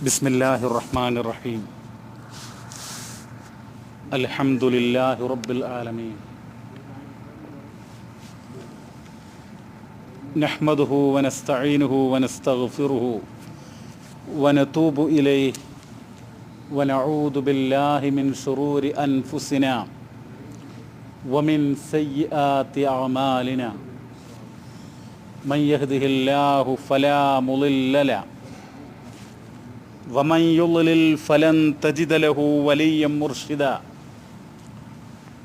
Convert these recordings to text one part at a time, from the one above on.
ബിസ്മില്ലാഹിർ റഹ്മാനിർ റഹീം. അൽഹംദുലില്ലാഹി റബ്ബിൽ ആലമീൻ. നഹ്മദുഹു വനസ്തഈനുഹു വനസ്തഗ്ഫിറുഹു വനതൂബു ഇലൈഹി വനഊദു ബില്ലാഹി മിൻ ശുറൂരി അൻഫുസിനാ വമിൻ സയ്യിആതി അഅമാലിനാ. മൻ യഹ്ദിഹില്ലാഹു ഫലാ മുളില്ല ലഹു വമൻ യുളിൽ ഫലൻ തജിദ ലഹു വലിയ്യൻ മുർഷിദാ.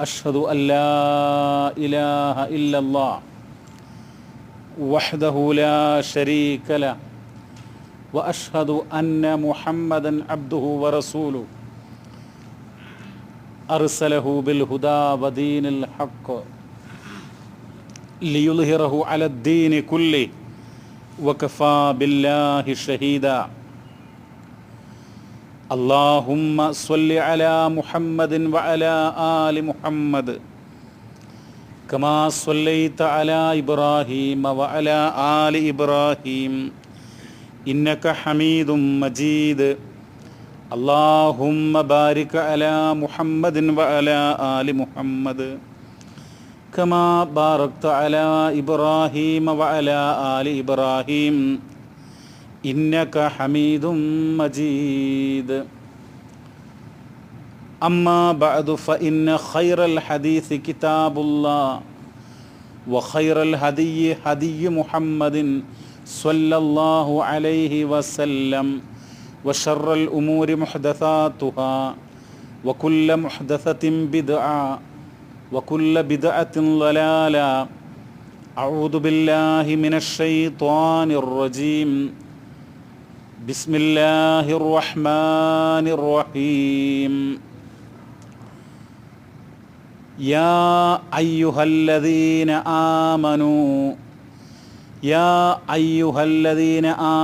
അഷ്ഹദു അല്ലാ ഇലാഹ ഇല്ലല്ലാഹ് വഹ്ദഹു ലാ ശരീക ലഹു വഅഷ്ഹദു അന്ന മുഹമ്മദൻ അബ്ദുഹു വറസൂലുഹു അർസലഹു ബിൽ ഹുദാ വദീനിൽ ഹഖ് ലിയുദ്ഹിറഹു അലദ്ദീനി കുല്ലി വകഫാ ബില്ലാഹി ഷഹീദാ. اللهم صل على محمد وعلى آل محمد كما صليت على إبراهيم وعلى آل إبراهيم إنك حميد مجيد. اللهم بارك على محمد وعلى آل محمد كما باركت على إبراهيم وعلى آل إبراهيم إنك حميد مجيد. أما بعد فإن خير الحديث كتاب الله وخير الهدي هدي محمد صلى الله عليه وسلم وشر الأمور محدثاتها وكل محدثة بدعة وكل بدعة ضلالة. أعوذ بالله من الشيطان الرجيم. بسم الله الرحمن الرحيم. يا أيها الذين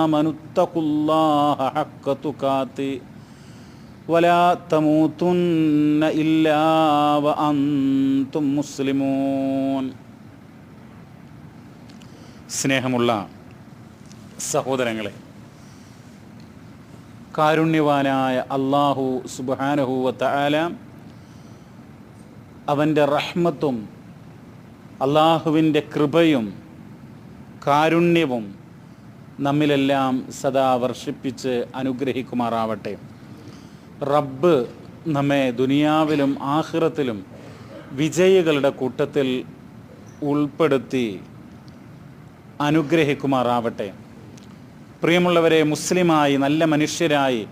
آمنوا اتقوا الله حق تقاته ولا تموتن إلا وأنتم مسلمون. സ്നേഹമുള്ള സഹോദരങ്ങളെ, കാരുണ്യവാനായ അല്ലാഹു സുബ്ഹാനഹു വ തആല അവൻ്റെ റഹ്മത്തും അല്ലാഹുവിൻ്റെ കൃപയും കാരുണ്യവും നമ്മിലെല്ലാം സദാ വർഷിപ്പിച്ച് അനുഗ്രഹിക്കുമാറാവട്ടെ. റബ്ബ് നമ്മെ ദുനിയാവിലും ആഖിറത്തിലും വിജയികളുടെ കൂട്ടത്തിൽ ഉൾപ്പെടുത്തി അനുഗ്രഹിക്കുമാറാവട്ടെ. പ്രിയമുള്ളവരെ, മുസ്ലിമായി നല്ല മനുഷ്യരായി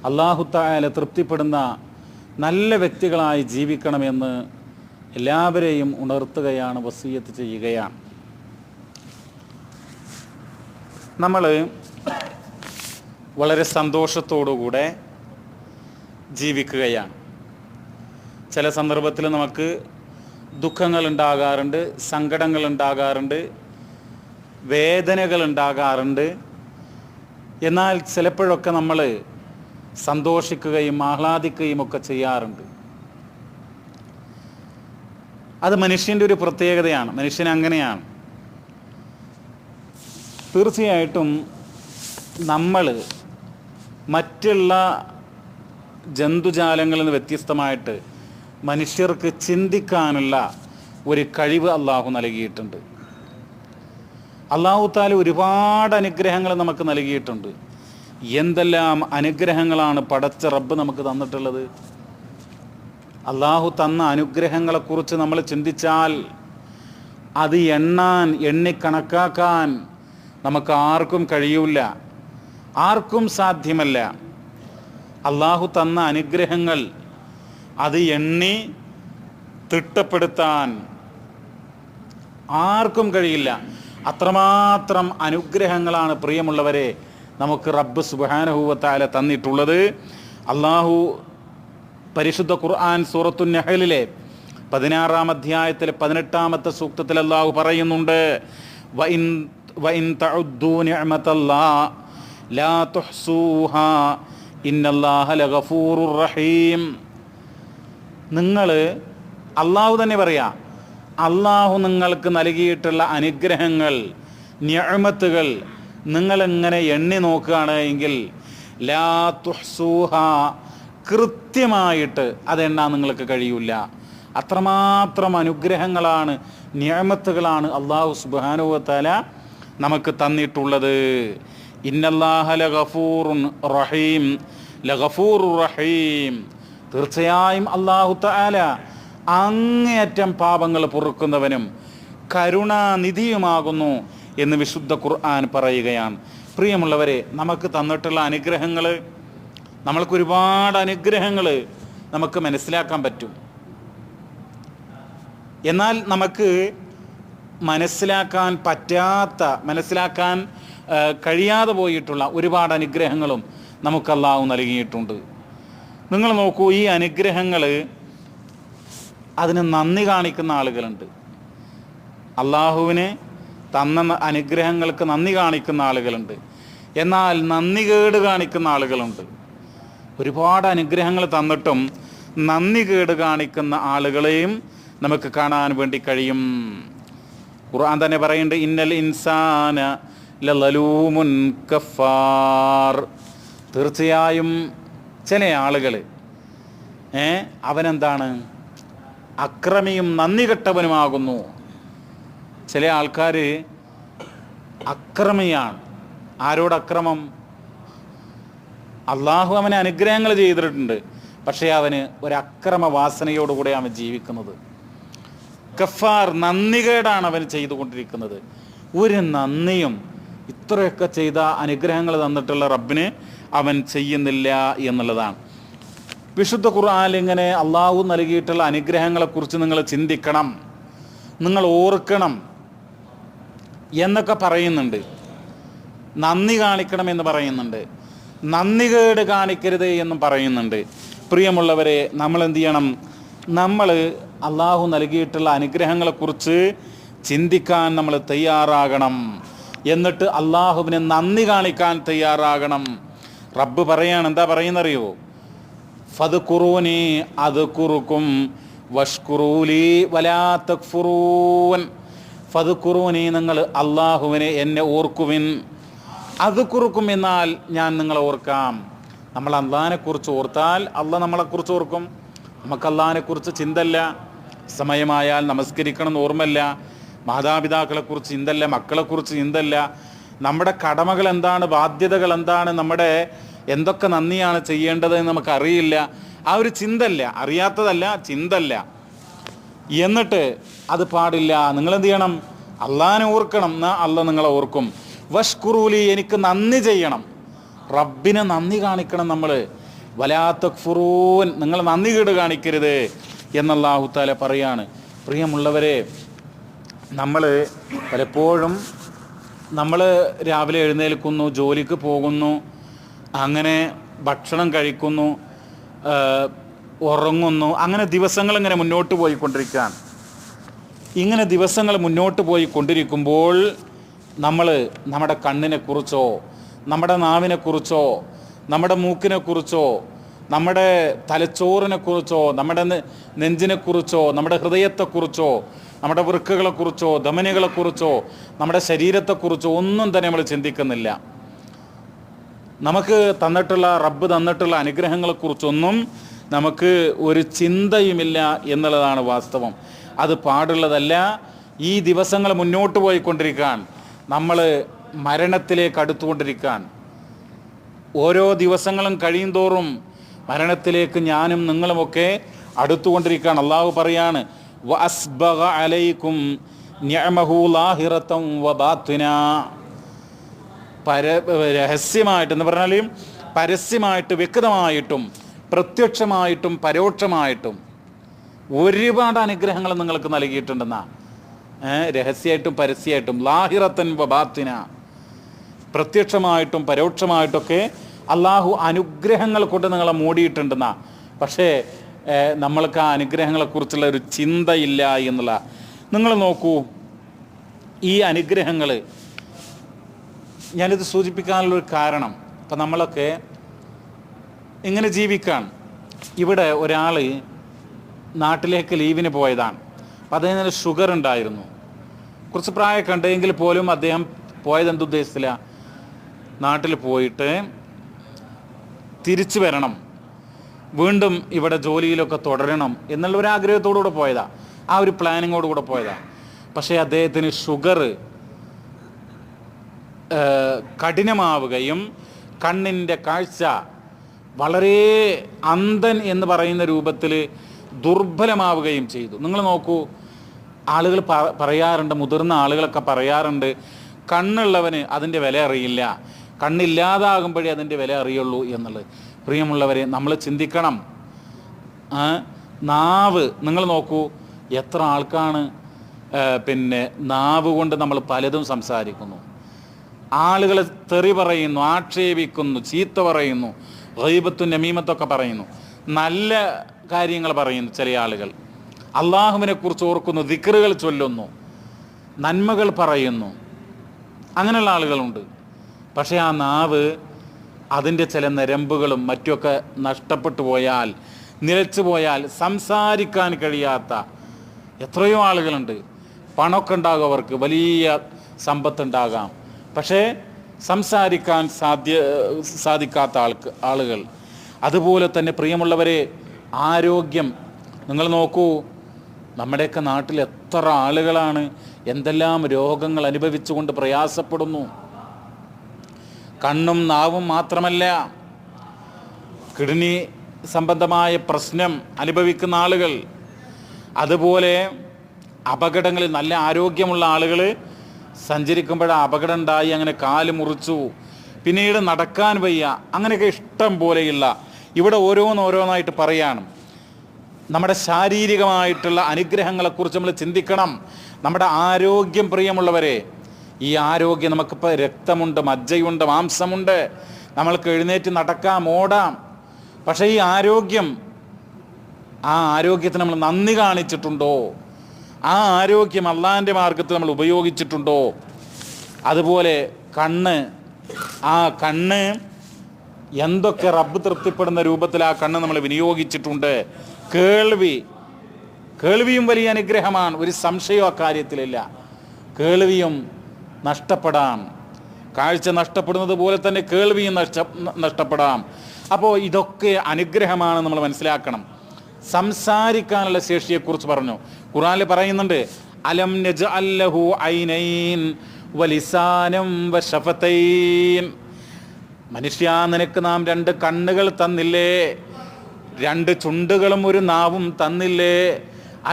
അല്ലാഹു തആല തൃപ്തിപ്പെടുന്ന നല്ല വ്യക്തികളായി ജീവിക്കണമെന്ന് എല്ലാവരെയും ഉണർത്തുകയാണ്, വസിയ്യത്ത് ചെയ്യുകയാണ്. നമ്മൾ വളരെ സന്തോഷത്തോടുകൂടെ ജീവിക്കുകയാണ്. ചില സന്ദർഭത്തിൽ നമുക്ക് ദുഃഖങ്ങൾ ഉണ്ടാകാറുണ്ട്, സങ്കടങ്ങൾ ഉണ്ടാകാറുണ്ട്, വേദനകൾ ഉണ്ടാകാറുണ്ട്. എന്നാൽ ചിലപ്പോഴൊക്കെ നമ്മൾ സന്തോഷിക്കുകയും ആഹ്ലാദിക്കുകയും ഒക്കെ ചെയ്യാറുണ്ട്. അത് മനുഷ്യൻ്റെ ഒരു പ്രത്യേകതയാണ്. മനുഷ്യൻ അങ്ങനെയാണ്. തീർച്ചയായിട്ടും നമ്മൾ മറ്റുള്ള ജന്തുജാലങ്ങളിൽ നിന്ന് വ്യത്യസ്തമായിട്ട് മനുഷ്യർക്ക് ചിന്തിക്കാനുള്ള ഒരു കഴിവ് അല്ലാഹു നൽകിയിട്ടുണ്ട്. അല്ലാഹു തആല ഒരുപാട് അനുഗ്രഹങ്ങൾ നമുക്ക് നൽകിയിട്ടുണ്ട്. എന്തെല്ലാം അനുഗ്രഹങ്ങളാണ് പടച്ച റബ്ബ് നമുക്ക് തന്നിട്ടുള്ളത്. അല്ലാഹു തന്ന അനുഗ്രഹങ്ങളെക്കുറിച്ച് നമ്മൾ ചിന്തിച്ചാൽ അത് എണ്ണിക്കണക്കാക്കാൻ നമുക്ക് ആർക്കും കഴിയൂല, ആർക്കും സാധ്യമല്ല. അല്ലാഹു തന്ന അനുഗ്രഹങ്ങൾ അത് എണ്ണി തിട്ടപ്പെടുത്താൻ ആർക്കും കഴിയില്ല. അത്രമാത്രം അനുഗ്രഹങ്ങളാണ് പ്രിയമുള്ളവരെ നമുക്ക് റബ്ബ് സുബ്ഹാനഹു വ തആല തന്നിട്ടുള്ളത്. അല്ലാഹു പരിശുദ്ധ ഖുർആൻ സൂറത്തുൻ നഹ്ലിലെ 16-ാം അധ്യായത്തിലെ 18-ാമത്തെ സൂക്തത്തിൽ അല്ലാഹു പറയുന്നുണ്ട്, വഇൻ തഉദ്ദൂ നിഅമതല്ലാഹി ലാ തുഹ്സൂഹാ ഇന്നല്ലാഹ ലഗഫൂറുർ റഹീം. നിങ്ങൾ, അല്ലാഹു തന്നെ പറയാ, അല്ലാഹു നിങ്ങൾക്ക് നൽകിയിട്ടുള്ള അനുഗ്രഹങ്ങൾ, നിഅമത്തുകൾ നിങ്ങളെങ്ങനെ എണ്ണി നോക്കുകയാണ് എങ്കിൽ ലാ തുഹ്സൂഹ, കൃത്യമായിട്ട് അതെണ്ണാൻ നിങ്ങൾക്ക് കഴിയില്ല. അത്രമാത്രം അനുഗ്രഹങ്ങളാണ്, നിഅമത്തുകളാണ് അല്ലാഹു സുബ്ഹാനഹു വ തആല നമുക്ക് തന്നിട്ടുള്ളത്. ഇന്നല്ലാഹ ലഗഫൂറുൻ റഹീം, ലഗഫൂറുർ റഹീം. തീർച്ചയായും അല്ലാഹു തആല അങ്ങേയറ്റം പാപങ്ങൾ പൊറുക്കുന്നവനും കരുണാനിധിയുമാകുന്നു എന്ന് വിശുദ്ധ ഖുർആൻ പറയുകയാണ്. പ്രിയമുള്ളവരെ, നമുക്ക് തന്നിട്ടുള്ള അനുഗ്രഹങ്ങൾ, നമ്മൾക്ക് ഒരുപാട് അനുഗ്രഹങ്ങൾ നമുക്ക് മനസ്സിലാക്കാൻ പറ്റും. എന്നാൽ നമുക്ക് മനസ്സിലാക്കാൻ പറ്റാത്ത, മനസ്സിലാക്കാൻ കഴിയാതെ പോയിട്ടുള്ള ഒരുപാട് അനുഗ്രഹങ്ങളും നമുക്ക് അല്ലാഹു നൽകിയിട്ടുണ്ട്. നിങ്ങൾ നോക്കൂ, ഈ അനുഗ്രഹങ്ങൾ അതിന് നന്ദി കാണിക്കുന്ന ആളുകളുണ്ട്. അള്ളാഹുവിന് തന്ന അനുഗ്രഹങ്ങൾക്ക് നന്ദി കാണിക്കുന്ന ആളുകളുണ്ട്. എന്നാൽ നന്ദി കേട് കാണിക്കുന്ന ആളുകളുണ്ട്. ഒരുപാട് അനുഗ്രഹങ്ങൾ തന്നിട്ടും നന്ദി കേട് കാണിക്കുന്ന ആളുകളെയും നമുക്ക് കാണാൻ വേണ്ടി കഴിയും. ഖുർആൻ തന്നെ പറയുന്നുണ്ട്, ഇന്നൽ ഇൻസാന ലളൂമുൻ കഫാർ. തീർച്ചയായും ചില ആളുകൾ അവനെന്താണ്? അക്രമിയും നന്ദി കെട്ടവനുമാകുന്നു. ചില ആൾക്കാർ അക്രമിയാണ്. ആരോട് അക്രമം? അള്ളാഹു അവന് അനുഗ്രഹങ്ങൾ ചെയ്തിട്ടുണ്ട്, പക്ഷേ അവന് ഒരക്രമ വാസനയോടുകൂടെ അവൻ ജീവിക്കുന്നത്. കഫാർ, നന്ദികേടാണ് അവൻ ചെയ്തുകൊണ്ടിരിക്കുന്നത്. ഒരു നന്ദിയും ഇത്രയൊക്കെ ചെയ്ത അനുഗ്രഹങ്ങൾ തന്നിട്ടുള്ള റബ്ബിന് അവൻ ചെയ്യുന്നില്ല എന്നുള്ളതാണ്. വിശുദ്ധ ഖുർആനിൽ ഇങ്ങനെ അള്ളാഹു നൽകിയിട്ടുള്ള അനുഗ്രഹങ്ങളെക്കുറിച്ച് നിങ്ങൾ ചിന്തിക്കണം, നിങ്ങൾ ഓർക്കണം എന്നൊക്കെ പറയുന്നുണ്ട്. നന്ദി കാണിക്കണം എന്ന് പറയുന്നുണ്ട്, നന്ദി കേട് കാണിക്കരുത് എന്നും പറയുന്നുണ്ട്. പ്രിയമുള്ളവരെ, നമ്മൾ എന്ത് ചെയ്യണം? നമ്മൾ അള്ളാഹു നൽകിയിട്ടുള്ള അനുഗ്രഹങ്ങളെക്കുറിച്ച് ചിന്തിക്കാൻ നമ്മൾ തയ്യാറാകണം. എന്നിട്ട് അള്ളാഹുവിനെ നന്ദി കാണിക്കാൻ തയ്യാറാകണം. റബ്ബ് പറയാണ്, എന്താ പറയുന്നറിയോ? ഫദ്കുറൂനി അദ്കുറുക്കും വഷ്കുറൂലി വലാ തക്ഫുറൂൻ. ഫദ്കുറൂനി, നിങ്ങൾ അള്ളാഹുവിനെ, എന്നെ ഓർക്കുവിൻ. അദ്കുറുക്കും, എന്നാൽ ഞാൻ നിങ്ങളെ ഓർക്കാം. നമ്മൾ അള്ളാഹിനെക്കുറിച്ച് ഓർത്താൽ അള്ളാഹ് നമ്മളെക്കുറിച്ച് ഓർക്കും. നമുക്ക് അള്ളാഹിനെക്കുറിച്ച് ചിന്തല്ല. സമയമായാൽ നമസ്കരിക്കണം എന്ന് ഓർമ്മല്ല. മാതാപിതാക്കളെക്കുറിച്ച് ചിന്തല്ല, മക്കളെക്കുറിച്ച് ചിന്തല്ല. നമ്മുടെ കടമകൾ എന്താണ്, ബാധ്യതകൾ എന്താണ്, നമ്മുടെ എന്തൊക്കെ നന്ദിയാണ് ചെയ്യേണ്ടതെന്ന് നമുക്കറിയില്ല. ആ ഒരു ചിന്തല്ല, അറിയാത്തതല്ല, ചിന്തല്ല. എന്നിട്ട് അത് പാടില്ല. നിങ്ങളെന്ത് ചെയ്യണം? അള്ളാഹിനെ ഓർക്കണം, എന്നാൽ അള്ളാഹ് നിങ്ങളെ ഓർക്കും. വഷ്കുറൂലി, എനിക്ക് നന്ദി ചെയ്യണം, റബ്ബിനെ നന്ദി കാണിക്കണം. നമ്മൾ വലാ തക്ഫുറൂൻ, നിങ്ങൾ നന്ദി കേട് കാണിക്കരുത് എന്നല്ലാഹു തആല പറയാണ്. പ്രിയമുള്ളവരെ, നമ്മൾ പലപ്പോഴും നമ്മൾ രാവിലെ എഴുന്നേൽക്കുന്നു, ജോലിക്ക് പോകുന്നു, അങ്ങനെ ഭക്ഷണം കഴിക്കുന്നു, ഉറങ്ങുന്നു, അങ്ങനെ ദിവസങ്ങൾ ഇങ്ങനെ മുന്നോട്ട് പോയിക്കൊണ്ടിരിക്കുകയാണ്. ഇങ്ങനെ ദിവസങ്ങൾ മുന്നോട്ട് പോയിക്കൊണ്ടിരിക്കുമ്പോൾ നമ്മൾ നമ്മുടെ കണ്ണിനെക്കുറിച്ചോ, നമ്മുടെ നാവിനെക്കുറിച്ചോ, നമ്മുടെ മൂക്കിനെക്കുറിച്ചോ, നമ്മുടെ തലച്ചോറിനെക്കുറിച്ചോ, നമ്മുടെ നെഞ്ചിനെക്കുറിച്ചോ, നമ്മുടെ ഹൃദയത്തെക്കുറിച്ചോ, നമ്മുടെ വൃക്കകളെക്കുറിച്ചോ, ധമനികളെക്കുറിച്ചോ, നമ്മുടെ ശരീരത്തെക്കുറിച്ചോ ഒന്നും തന്നെ നമ്മൾ ചിന്തിക്കുന്നില്ല. നമുക്ക് തന്നിട്ടുള്ള, റബ്ബ് തന്നിട്ടുള്ള അനുഗ്രഹങ്ങളെക്കുറിച്ചൊന്നും നമുക്ക് ഒരു ചിന്തയുമില്ല എന്നുള്ളതാണ് വാസ്തവം. അത് പാടുള്ളതല്ല. ഈ ദിവസങ്ങൾ മുന്നോട്ട് പോയിക്കൊണ്ടിരിക്കാൻ, നമ്മൾ മരണത്തിലേക്ക് അടുത്തുകൊണ്ടിരിക്കാൻ, ഓരോ ദിവസങ്ങളും കഴിയും തോറും മരണത്തിലേക്ക് ഞാനും നിങ്ങളുമൊക്കെ അടുത്തുകൊണ്ടിരിക്കുകയാണ്. അള്ളാഹു പറയാണ്, വഅസ്ബഗ അലൈക്കും നിഅമഹു ലാഹിറതൻ വബാത്തിനാ. രഹസ്യമായിട്ട് എന്ന് പറഞ്ഞാലും പരസ്യമായിട്ട്, വ്യക്തമായിട്ടും, പ്രത്യക്ഷമായിട്ടും, പരോക്ഷമായിട്ടും ഒരുപാട് അനുഗ്രഹങ്ങൾ നിങ്ങൾക്ക് നൽകിയിട്ടുണ്ടെന്നാ. രഹസ്യമായിട്ടും പരസ്യമായിട്ടും, ലാഹിറത്തൻ വബാത്തിന, പ്രത്യക്ഷമായിട്ടും പരോക്ഷമായിട്ടൊക്കെ അള്ളാഹു അനുഗ്രഹങ്ങൾ കൊണ്ട് നിങ്ങളെ മൂടിയിട്ടുണ്ടെന്നാ. പക്ഷേ നമ്മൾക്ക് ആ അനുഗ്രഹങ്ങളെക്കുറിച്ചുള്ള ഒരു ചിന്തയില്ല എന്നുള്ള. നിങ്ങൾ നോക്കൂ, ഈ അനുഗ്രഹങ്ങൾ, ഞാനിത് സൂചിപ്പിക്കാനുള്ളൊരു കാരണം, ഇപ്പം നമ്മളൊക്കെ ഇങ്ങനെ ജീവിക്കാൻ, ഇവിടെ ഒരാൾ നാട്ടിലേക്ക് ലീവിന് പോയതാണ്. അപ്പം അദ്ദേഹത്തിന് ഷുഗർ ഉണ്ടായിരുന്നു. കുറച്ച് പ്രായമൊക്കെ ഉണ്ടെങ്കിൽ പോലും അദ്ദേഹം പോയത് എന്തുദ്ദേശത്തിലാണ്? നാട്ടിൽ പോയിട്ട് തിരിച്ചു വരണം, വീണ്ടും ഇവിടെ ജോലിയിലൊക്കെ തുടരണം എന്നുള്ള ഒരു ആഗ്രഹത്തോടുകൂടെ പോയതാ, ആ ഒരു പ്ലാനിങ്ങോടുകൂടെ പോയതാ. പക്ഷേ അദ്ദേഹത്തിന് ഷുഗർ കഠിനമാവുകയും കണ്ണിൻ്റെ കാഴ്ച വളരെ അന്ധൻ എന്ന് പറയുന്ന രൂപത്തിൽ ദുർബലമാവുകയും ചെയ്തു. നിങ്ങൾ നോക്കൂ, ആളുകൾ പറയാറുണ്ട്, മുതിർന്ന ആളുകളൊക്കെ പറയാറുണ്ട്, കണ്ണുള്ളവന് അതിൻ്റെ വില അറിയില്ല, കണ്ണില്ലാതാകുമ്പോഴേ അതിൻ്റെ വില അറിയുള്ളൂ എന്നുള്ളത്. പ്രിയമുള്ളവരെ, നമ്മൾ ചിന്തിക്കണം. നാവ് നിങ്ങൾ നോക്കൂ, എത്ര ആൾക്കാണ് നാവ് കൊണ്ട് നമ്മൾ പലതും സംസാരിക്കുന്നു. ആളുകളെ തെറി പറയുന്നു, ആക്ഷേപിക്കുന്നു, ചീത്ത പറയുന്നു, ഗൈബത്തും നമീമത്തൊക്കെ പറയുന്നു, നല്ല കാര്യങ്ങൾ പറയുന്നു. ചില ആളുകൾ അള്ളാഹുവിനെ കുറിച്ച് ഓർക്കുന്നു, ദിക്റുകൾ ചൊല്ലുന്നു, നന്മകൾ പറയുന്നു, അങ്ങനെയുള്ള ആളുകളുണ്ട്. പക്ഷേ ആ നാവ് അതിൻ്റെ ചില നരമ്പുകളും മറ്റുമൊക്കെ നഷ്ടപ്പെട്ടു പോയാൽ, നിലച്ചു പോയാൽ സംസാരിക്കാൻ കഴിയാത്ത എത്രയോ ആളുകളുണ്ട്. പണമൊക്കെ ഉണ്ടാകും, അവർക്ക് വലിയ സമ്പത്തുണ്ടാകാം, പക്ഷേ സംസാരിക്കാൻ സാധിക്കാത്ത ആളുകൾ. അതുപോലെ തന്നെ പ്രിയമുള്ളവരെ, ആരോഗ്യം നിങ്ങൾ നോക്കൂ, നമ്മുടെയൊക്കെ നാട്ടിൽ എത്ര ആളുകളാണ് എന്തെല്ലാം രോഗങ്ങൾ അനുഭവിച്ചുകൊണ്ട് പ്രയാസപ്പെടുന്നു. കണ്ണും നാവും മാത്രമല്ല, കിഡ്നി സംബന്ധമായ പ്രശ്നം അനുഭവിക്കുന്ന ആളുകൾ, അതുപോലെ അപകടങ്ങളിൽ നല്ല ആരോഗ്യമുള്ള ആളുകൾ സഞ്ചരിക്കുമ്പോൾ അപകടം ഉണ്ടായി, അങ്ങനെ കാല് മുറിച്ചു, പിന്നീട് നടക്കാൻ വയ്യ, അങ്ങനെയൊക്കെ ഇഷ്ടം പോലെയുള്ള, ഇവിടെ ഓരോന്നോരോന്നായിട്ട് പറയാണ്. നമ്മുടെ ശാരീരികമായിട്ടുള്ള അനുഗ്രഹങ്ങളെക്കുറിച്ച് നമ്മൾ ചിന്തിക്കണം. നമ്മുടെ ആരോഗ്യം, പ്രിയമുള്ളവരെ, ഈ ആരോഗ്യം, നമുക്കിപ്പോൾ രക്തമുണ്ട്, മജ്ജയുണ്ട്, മാംസമുണ്ട്, നമ്മൾക്ക് എഴുന്നേറ്റ് നടക്കാം, ഓടാം. പക്ഷേ ഈ ആരോഗ്യം, ആ ആരോഗ്യത്തിന് നമ്മൾ നന്ദി കാണിച്ചിട്ടുണ്ടോ? ആ ആരോഗ്യം അള്ളാഹിൻ്റെ മാർഗത്തിൽ നമ്മൾ ഉപയോഗിച്ചിട്ടുണ്ടോ? അതുപോലെ കണ്ണ്, ആ കണ്ണ് എന്തൊക്കെ റബ്ബ് തൃപ്തിപ്പെടുന്ന രൂപത്തിൽ ആ കണ്ണ് നമ്മൾ വിനിയോഗിച്ചിട്ടുണ്ട്. കേൾവിയും വലിയ അനുഗ്രഹമാണ്, ഒരു സംശയവും അക്കാര്യത്തിലില്ല. കേൾവിയും നഷ്ടപ്പെടാം, കാഴ്ച നഷ്ടപ്പെടുന്നത് പോലെ തന്നെ കേൾവിയും നഷ്ടപ്പെടാം. അപ്പോൾ ഇതൊക്കെ അനുഗ്രഹമാണ്, നമ്മൾ മനസ്സിലാക്കണം. സംസാരിക്കാനുള്ള ശേഷിയെക്കുറിച്ച് പറഞ്ഞു. ഖുർആനിൽ പറയുന്നുണ്ട്, അലം നജ്അൽ ലഹു ഐനൈൻ വലിസാനം വശഫതൈൻ. മനുഷ്യ, നിനക്ക് നാം 2 കണ്ണുകൾ തന്നില്ലേ, 2 ചുണ്ടുകളും ഒരു നാവും തന്നില്ലേ?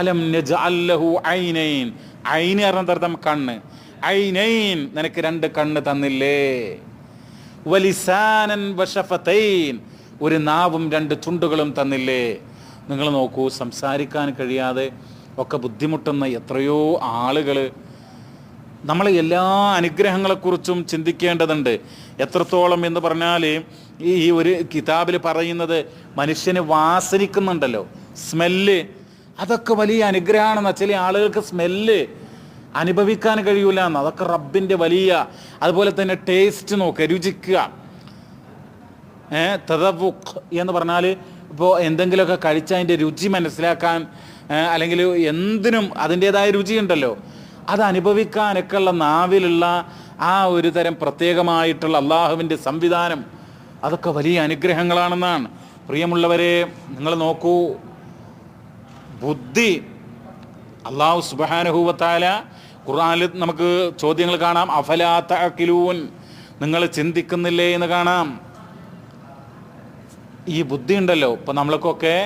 അലം നജ്അൽ ലഹു ഐനൈൻ. ഐൻ പറഞ്ഞർത്ഥം കണ്ണ്. ഐനൈൻ, നിനക്ക് 2 കണ്ണ് തന്നില്ലേ? വലിസാനൻ വശഫതൈൻ, ഒരു നാവും 2 ചുണ്ടുകളും തന്നില്ലേ? നിങ്ങൾ നോക്കൂ, സംസാരിക്കാൻ കഴിയാതെ ഒക്കെ ബുദ്ധിമുട്ടുന്ന എത്രയോ ആളുകൾ. നമ്മൾ എല്ലാ അനുഗ്രഹങ്ങളെക്കുറിച്ചും ചിന്തിക്കേണ്ടതുണ്ട്. എത്രത്തോളം എന്ന് പറഞ്ഞാൽ, ഈ ഒരു കിതാബിൽ പറയുന്നത്, മനുഷ്യന് വാസനിക്കുന്നുണ്ടല്ലോ, സ്മെല്ല്, അതൊക്കെ വലിയ അനുഗ്രഹമാണെന്ന്. ചില ആളുകൾക്ക് സ്മെല്ല് അനുഭവിക്കാൻ കഴിയൂല എന്ന്, അതൊക്കെ റബ്ബിൻ്റെ വലിയ. അതുപോലെ തന്നെ ടേസ്റ്റ് നോക്കുക, രുചിക്കുക. തദവുഖ് എന്ന് പറഞ്ഞാൽ, ഇപ്പോൾ എന്തെങ്കിലുമൊക്കെ കഴിച്ചാൽ അതിൻ്റെ രുചി മനസ്സിലാക്കാൻ, അല്ലെങ്കിൽ എന്തിനും അതിൻ്റേതായ രുചിയുണ്ടല്ലോ, അത് അനുഭവിക്കാനൊക്കെ ഉള്ള നാവിലുള്ള ആ ഒരു തരം പ്രത്യേകമായിട്ടുള്ള അള്ളാഹുവിൻ്റെ സംവിധാനം, അതൊക്കെ വലിയ അനുഗ്രഹങ്ങളാണെന്നാണ്. പ്രിയമുള്ളവരെ, നിങ്ങൾ നോക്കൂ, ബുദ്ധി അള്ളാഹു സുബ്ഹാനഹു വ തആല ഖുർആനിൽ നമുക്ക് ചോദ്യങ്ങൾ കാണാം. അഫലാ തഅഖിലൂൻ, നിങ്ങൾ ചിന്തിക്കുന്നില്ലേ എന്ന് കാണാം. ഈ ബുദ്ധി ഉണ്ടല്ലോ, ഇപ്പം നമ്മൾക്കൊക്കെ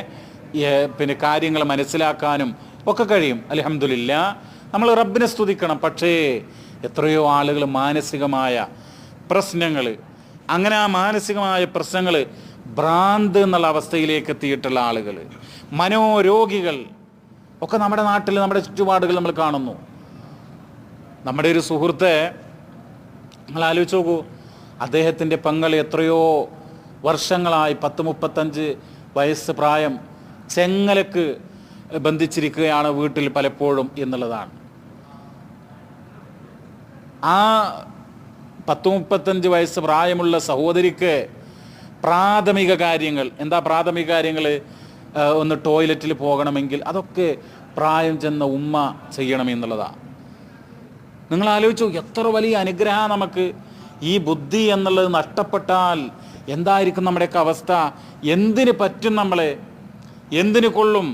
കാര്യങ്ങൾ മനസ്സിലാക്കാനും ഒക്കെ കഴിയും. അൽഹംദുലില്ലാ, നമ്മൾ റബ്ബിനെ സ്തുതിക്കണം. പക്ഷേ എത്രയോ ആളുകൾ മാനസികമായ പ്രശ്നങ്ങൾ, അങ്ങനെ ആ മാനസികമായ പ്രശ്നങ്ങൾ, ഭ്രാന്ത് എന്നുള്ള അവസ്ഥയിലേക്ക് എത്തിയിട്ടുള്ള ആളുകൾ, മനോരോഗികൾ ഒക്കെ നമ്മുടെ നാട്ടിൽ, നമ്മുടെ ചുറ്റുപാടുകൾ നമ്മൾ കാണുന്നു. നമ്മുടെ ഒരു സുഹൃത്തെ നിങ്ങൾ ആലോചിച്ച് നോക്കൂ, അദ്ദേഹത്തിൻ്റെ പെങ്ങൾ എത്രയോ വർഷങ്ങളായി, 30-35 വയസ്സ് പ്രായം, ചെങ്ങലക്ക് ബന്ധിച്ചിരിക്കുകയാണ് വീട്ടിൽ പലപ്പോഴും എന്നുള്ളതാണ്. ആ 30-35 വയസ്സ് പ്രായമുള്ള സഹോദരിക്ക് പ്രാഥമിക കാര്യങ്ങൾ, എന്താ പ്രാഥമിക കാര്യങ്ങൾ? ഒന്ന് ടോയ്ലറ്റിൽ പോകണമെങ്കിൽ അതൊക്കെ പ്രായം ചെന്ന ഉമ്മ ചെയ്യണമെന്നുള്ളതാണ്. നിങ്ങൾ ആലോചിച്ചു, എത്ര വലിയ അനുഗ്രഹം നമുക്ക്. ഈ ബുദ്ധി എന്നുള്ളത് നഷ്ടപ്പെട്ടാൽ എന്തായിരിക്കും നമ്മുടെയൊക്കെ അവസ്ഥ? എന്തിന് പറ്റും നമ്മളെ? എന്തിന് കൊള്ളും?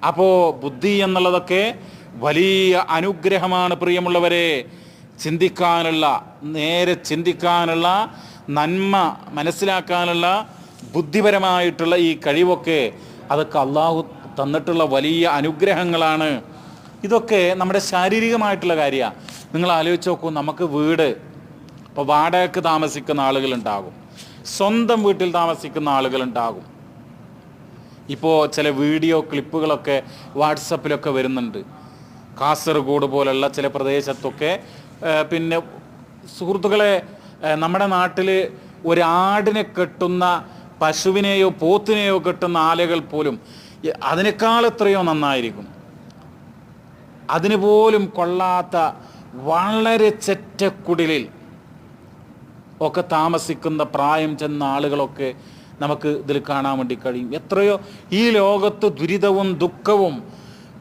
അപ്പോൾ ബുദ്ധി എന്നുള്ളതൊക്കെ വലിയ അനുഗ്രഹമാണ് പ്രിയമുള്ളവരെ. ചിന്തിക്കാനുള്ള, നേരെ ചിന്തിക്കാനുള്ള, നന്മ മനസ്സിലാക്കാനുള്ള ബുദ്ധിപരമായിട്ടുള്ള ഈ കഴിവൊക്കെ അതൊക്കെ അള്ളാഹു തന്നിട്ടുള്ള വലിയ അനുഗ്രഹങ്ങളാണ്. ഇതൊക്കെ നമ്മുടെ ശാരീരികമായിട്ടുള്ള കാര്യമാണ്. നിങ്ങൾ ആലോചിച്ച് നോക്കൂ, നമുക്ക് വീട്, ഇപ്പോൾ വാടകയ്ക്ക് താമസിക്കുന്ന ആളുകളുണ്ടാകും, സ്വന്തം വീട്ടിൽ താമസിക്കുന്ന ആളുകളുണ്ടാകും. ഇപ്പോൾ ചില വീഡിയോ ക്ലിപ്പുകളൊക്കെ വാട്സപ്പിലൊക്കെ വരുന്നുണ്ട്. കാസർഗോഡ് പോലുള്ള ചില പ്രദേശത്തൊക്കെ പിന്നെ സുഹൃത്തുക്കളെ, നമ്മുടെ നാട്ടിൽ ഒരാടിനെ കെട്ടുന്ന, പശുവിനെയോ പോത്തിനെയോ കെട്ടുന്ന ആളുകൾ പോലും അതിനേക്കാൾ എത്രയോ നന്നായിരിക്കും. അതിന് പോലും കൊള്ളാത്ത വളരെ ചെറ്റക്കുടിലിൽ ഒക്കെ താമസിക്കുന്ന പ്രായം ചെന്ന ആളുകളൊക്കെ നമുക്ക് ഇതിൽ കാണാൻ വേണ്ടി കഴിയും. എത്രയോ ഈ ലോകത്ത് ദുരിതവും ദുഃഖവും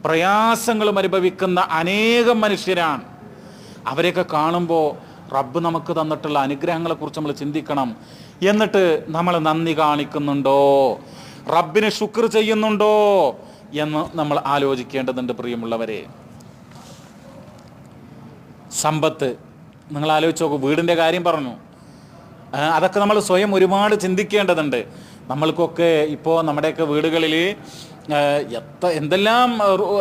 പ്രയാസങ്ങളും അനുഭവിക്കുന്ന അനേകം മനുഷ്യരാണ്. അവരെയൊക്കെ കാണുമ്പോൾ റബ്ബ് നമുക്ക് തന്നിട്ടുള്ള അനുഗ്രഹങ്ങളെക്കുറിച്ച് നമ്മൾ ചിന്തിക്കണം. എന്നിട്ട് നമ്മൾ നന്ദി കാണിക്കുന്നുണ്ടോ, റബ്ബിന് ശുക്ർ ചെയ്യുന്നുണ്ടോ എന്ന് നമ്മൾ ആലോചിക്കേണ്ടതുണ്ട് പ്രിയമുള്ളവരെ. സമ്പത്ത്, നിങ്ങൾ ആലോചിച്ച് നോക്കൂ. വീടിൻ്റെ കാര്യം പറഞ്ഞു, അതൊക്കെ നമ്മൾ സ്വയം ഒരുപാട് ചിന്തിക്കേണ്ടതുണ്ട്. നമ്മൾക്കൊക്കെ ഇപ്പോൾ നമ്മുടെയൊക്കെ വീടുകളിൽ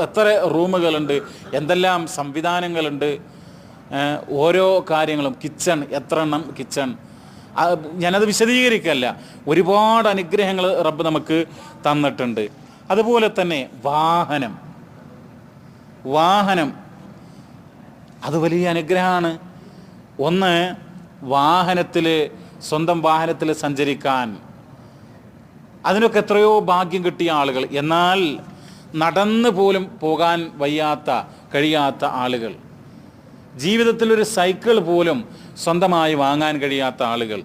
എത്ര റൂമുകളുണ്ട്, എന്തെല്ലാം സംവിധാനങ്ങളുണ്ട്, ഓരോ കാര്യങ്ങളും. കിച്ചൺ, എത്ര എണ്ണം കിച്ചൺ, ഞാനത് വിശദീകരിക്കല്ല. ഒരുപാട് അനുഗ്രഹങ്ങൾ റബ്ബ് നമുക്ക് തന്നിട്ടുണ്ട്. അതുപോലെ തന്നെ വാഹനം അത് വലിയ അനുഗ്രഹമാണ്. ഒന്ന്, സ്വന്തം വാഹനത്തിൽ സഞ്ചരിക്കാൻ അതിനൊക്കെ എത്രയോ ഭാഗ്യം കിട്ടിയ ആളുകൾ. എന്നാൽ നടന്നു പോലും പോകാൻ കഴിയാത്ത ആളുകൾ, ജീവിതത്തിലൊരു സൈക്കിൾ പോലും സ്വന്തമായി വാങ്ങാൻ കഴിയാത്ത ആളുകൾ.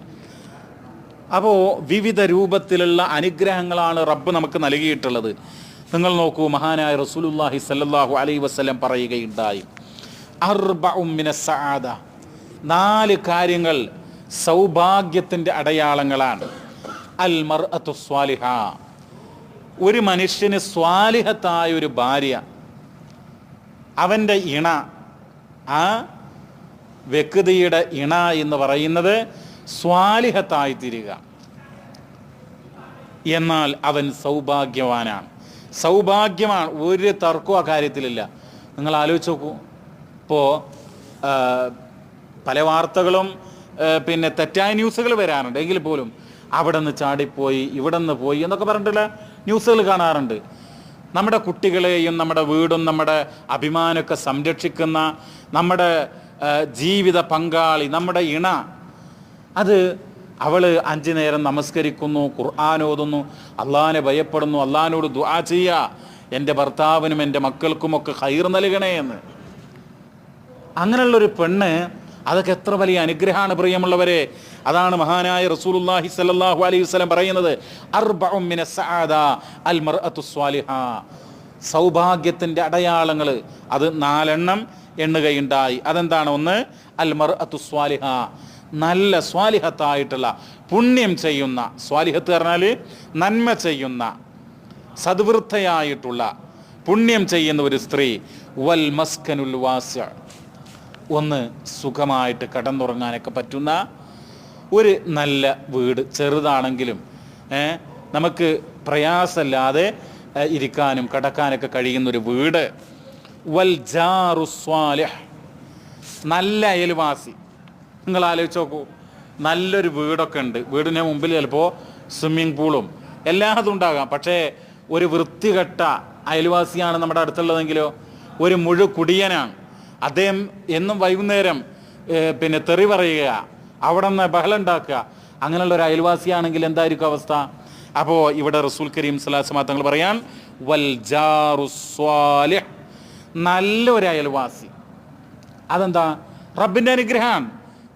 അപ്പോൾ വിവിധ രൂപത്തിലുള്ള അനുഗ്രഹങ്ങളാണ് റബ്ബ് നമുക്ക് നൽകിയിട്ടുള്ളത്. നിങ്ങൾ നോക്കൂ, മഹാനായ റസൂലുള്ളാഹി സ്വല്ലല്ലാഹു അലൈഹി വസല്ലം പറയുകയുണ്ടായി, അർബഉ മിനസ് സആദ, 4 കാര്യങ്ങൾ സൗഭാഗ്യത്തിൻ്റെ അടയാളങ്ങളാണ്. അൽ മർഅത്തു സ്വാലിഹ, ഒരു മനുഷ്യന് സ്വാലിഹത്തായ ഒരു ഭാര്യ, അവൻ്റെ ഇണ, ആ വ്യക്തിയുടെ ഇണ എന്ന് പറയുന്നത് സ്വാലിഹത്തായി തീരുക. എന്നാൽ അവൻ സൗഭാഗ്യവാനാണ്. ഒരു തർക്കവും ആ കാര്യത്തിലില്ല. നിങ്ങൾ ആലോചിച്ച് നോക്കൂ. ഇപ്പോൾ പല വാർത്തകളും പിന്നെ തെറ്റായ ന്യൂസുകൾ വരാറുണ്ട്. എങ്കിൽ പോലും അവിടെ നിന്ന് ചാടിപ്പോയി, ഇവിടെ നിന്ന് പോയി എന്നൊക്കെ പറഞ്ഞിട്ടുള്ള ന്യൂസുകൾ കാണാറുണ്ട്. നമ്മുടെ കുട്ടികളെയും നമ്മുടെ വീടും നമ്മുടെ അഭിമാനമൊക്കെ സംരക്ഷിക്കുന്ന നമ്മുടെ ജീവിത പങ്കാളി, നമ്മുടെ ഇണ, അവൾ 5 നേരം നമസ്കരിക്കുന്നു, ഖുർആൻ ഓതുന്നു, അള്ളാഹിനെ ഭയപ്പെടുന്നു, അള്ളാഹിനോട് ദുആ ചെയ്യുക, എൻ്റെ ഭർത്താവിനും എൻ്റെ മക്കൾക്കുമൊക്കെ ഖൈർ നൽകണേ എന്ന്. അങ്ങനെയുള്ളൊരു പെണ്ണ്, അതൊക്കെ എത്ര വലിയ അനുഗ്രഹമാണ് പ്രിയമുള്ളവരെ. അതാണ് മഹാനായ റസൂലുള്ളാഹി സ്വല്ലല്ലാഹു അലൈഹി വസല്ലം പറയുന്നത്, അർബഉ മിനസ് സആദ അൽ മർഅത്തു സ്വാലിഹ, സൗഭാഗ്യത്തിൻ്റെ അടയാളങ്ങൾ അത് 4 എണ്ണം എണ്ണുകയുണ്ടായി. അതെന്താണ്? ഒന്ന്, അൽ മർഅത്തു സ്വാലിഹ, നല്ല സ്വാലിഹത്തായിട്ടുള്ള പുണ്യം ചെയ്യുന്ന, സ്വാലിഹത്ത് പറഞ്ഞാൽ നന്മ ചെയ്യുന്ന, സദ്വൃത്തയായിട്ടുള്ള പുണ്യം ചെയ്യുന്ന ഒരു സ്ത്രീ. വൽ മസ്കനുൽ വാസിഅ, ഒന്ന് സുഖമായിട്ട് കടന്നുറങ്ങാനൊക്കെ പറ്റുന്ന ഒരു നല്ല വീട്, ചെറുതാണെങ്കിലും നമുക്ക് പ്രയാസമില്ലാതെ ഇരിക്കാനും കടക്കാനൊക്കെ കഴിയുന്നൊരു വീട്. വൽ ജാറു സ്വാലിഹ്, നല്ല അയൽവാസി. നിങ്ങൾ ആലോചിച്ച് നോക്കൂ, നല്ലൊരു വീടൊക്കെ ഉണ്ട്, വീടിന് മുമ്പിൽ ചിലപ്പോൾ സ്വിമ്മിങ് പൂളും എല്ലാതും ഉണ്ടാകാം. പക്ഷേ ഒരു വൃത്തികെട്ട അയൽവാസിയാണ് നമ്മുടെ അടുത്തുള്ളതെങ്കിലോ, ഒരു കുടിയനാണ്, അദ്ദേഹം എന്നും വൈകുന്നേരം പിന്നെ തെറി പറയുക, അവിടെ നിന്ന് ബഹളം ഉണ്ടാക്കുക, അങ്ങനെയുള്ള ഒരു അയൽവാസിയാണെങ്കിൽ എന്തായിരിക്കും അവസ്ഥ? അപ്പോൾ ഇവിടെ റസൂൽ കരീം സ്വല്ലല്ലാഹു അലൈഹി വസല്ലം തങ്ങൾ പറയാൻ, വൽ ജാറു സ്വാലിഹ്, നല്ലൊരു അയൽവാസി. അതെന്താ? റബ്ബിൻ്റെ അനുഗ്രഹമാണ്,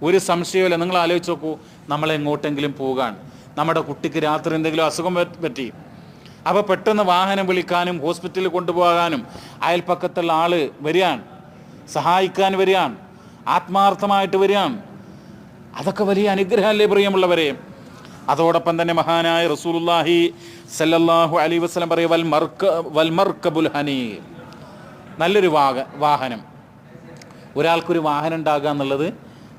ഒരു സംശയമില്ല. നിങ്ങൾ ആലോചിച്ച് നോക്കൂ, നമ്മളെങ്ങോട്ടെങ്കിലും പോകാൻ, നമ്മുടെ കുട്ടിക്ക് രാത്രി എന്തെങ്കിലും അസുഖം പറ്റി, അപ്പോൾ പെട്ടെന്ന് വാഹനം വിളിക്കാനും ഹോസ്പിറ്റലിൽ കൊണ്ടുപോകാനും അയൽപ്പക്കത്തുള്ള ആൾ വരികയാണ്, സഹായിക്കാൻ വരികയാണ്, ആത്മാർത്ഥമായിട്ട് വരികയാണ്. അതൊക്കെ വലിയ അനുഗ്രഹമല്ലേ പ്രിയമുള്ളവരെ? അതോടൊപ്പം തന്നെ മഹാനായ റസൂലുള്ളാഹി സല്ലല്ലാഹു അലൈഹി വസല്ലം പറയും വൽ മർക്കബുൽ ഹനീ, നല്ലൊരു വാഹനം, ഒരാൾക്കൊരു വാഹനം ഉണ്ടാകുക എന്നുള്ളത്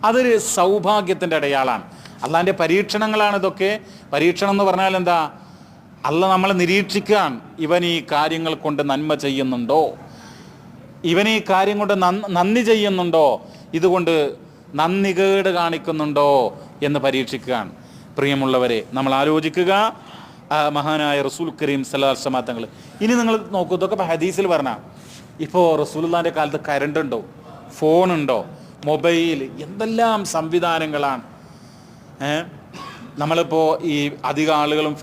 അതൊരു സൗഭാഗ്യത്തിൻ്റെ അടയാളാണ്. അള്ളാൻ്റെ പരീക്ഷണങ്ങളാണ് ഇതൊക്കെ. പരീക്ഷണം എന്ന് പറഞ്ഞാൽ എന്താ? അള്ള നമ്മളെ നിരീക്ഷിക്കാൻ, ഇവൻ ഈ കാര്യങ്ങൾ കൊണ്ട് നന്മ ചെയ്യുന്നുണ്ടോ, ഇവൻ ഈ കാര്യം കൊണ്ട് നന്ദി ചെയ്യുന്നുണ്ടോ, ഇതുകൊണ്ട് നന്ദികേട് കാണിക്കുന്നുണ്ടോ എന്ന് പരീക്ഷിക്കുകയാണ്. പ്രിയമുള്ളവരെ, നമ്മൾ ആലോചിക്കുക, മഹാനായ റസൂൽ കരീം സല്ലല്ലാഹു അലൈഹി വസല്ലം തങ്ങൾ. ഇനി നിങ്ങൾ നോക്കൂ, ഇതൊക്കെ ഹദീസിൽ പറഞ്ഞാൽ, ഇപ്പോൾ റസൂലുള്ളാഹിൻ്റെ കാലത്ത് കറണ്ട് ഉണ്ടോ, ഫോണുണ്ടോ, മൊബൈൽ, എന്തെല്ലാം സംവിധാനങ്ങളാണ്. നമ്മളിപ്പോൾ ഈ അധിക ആളുകളും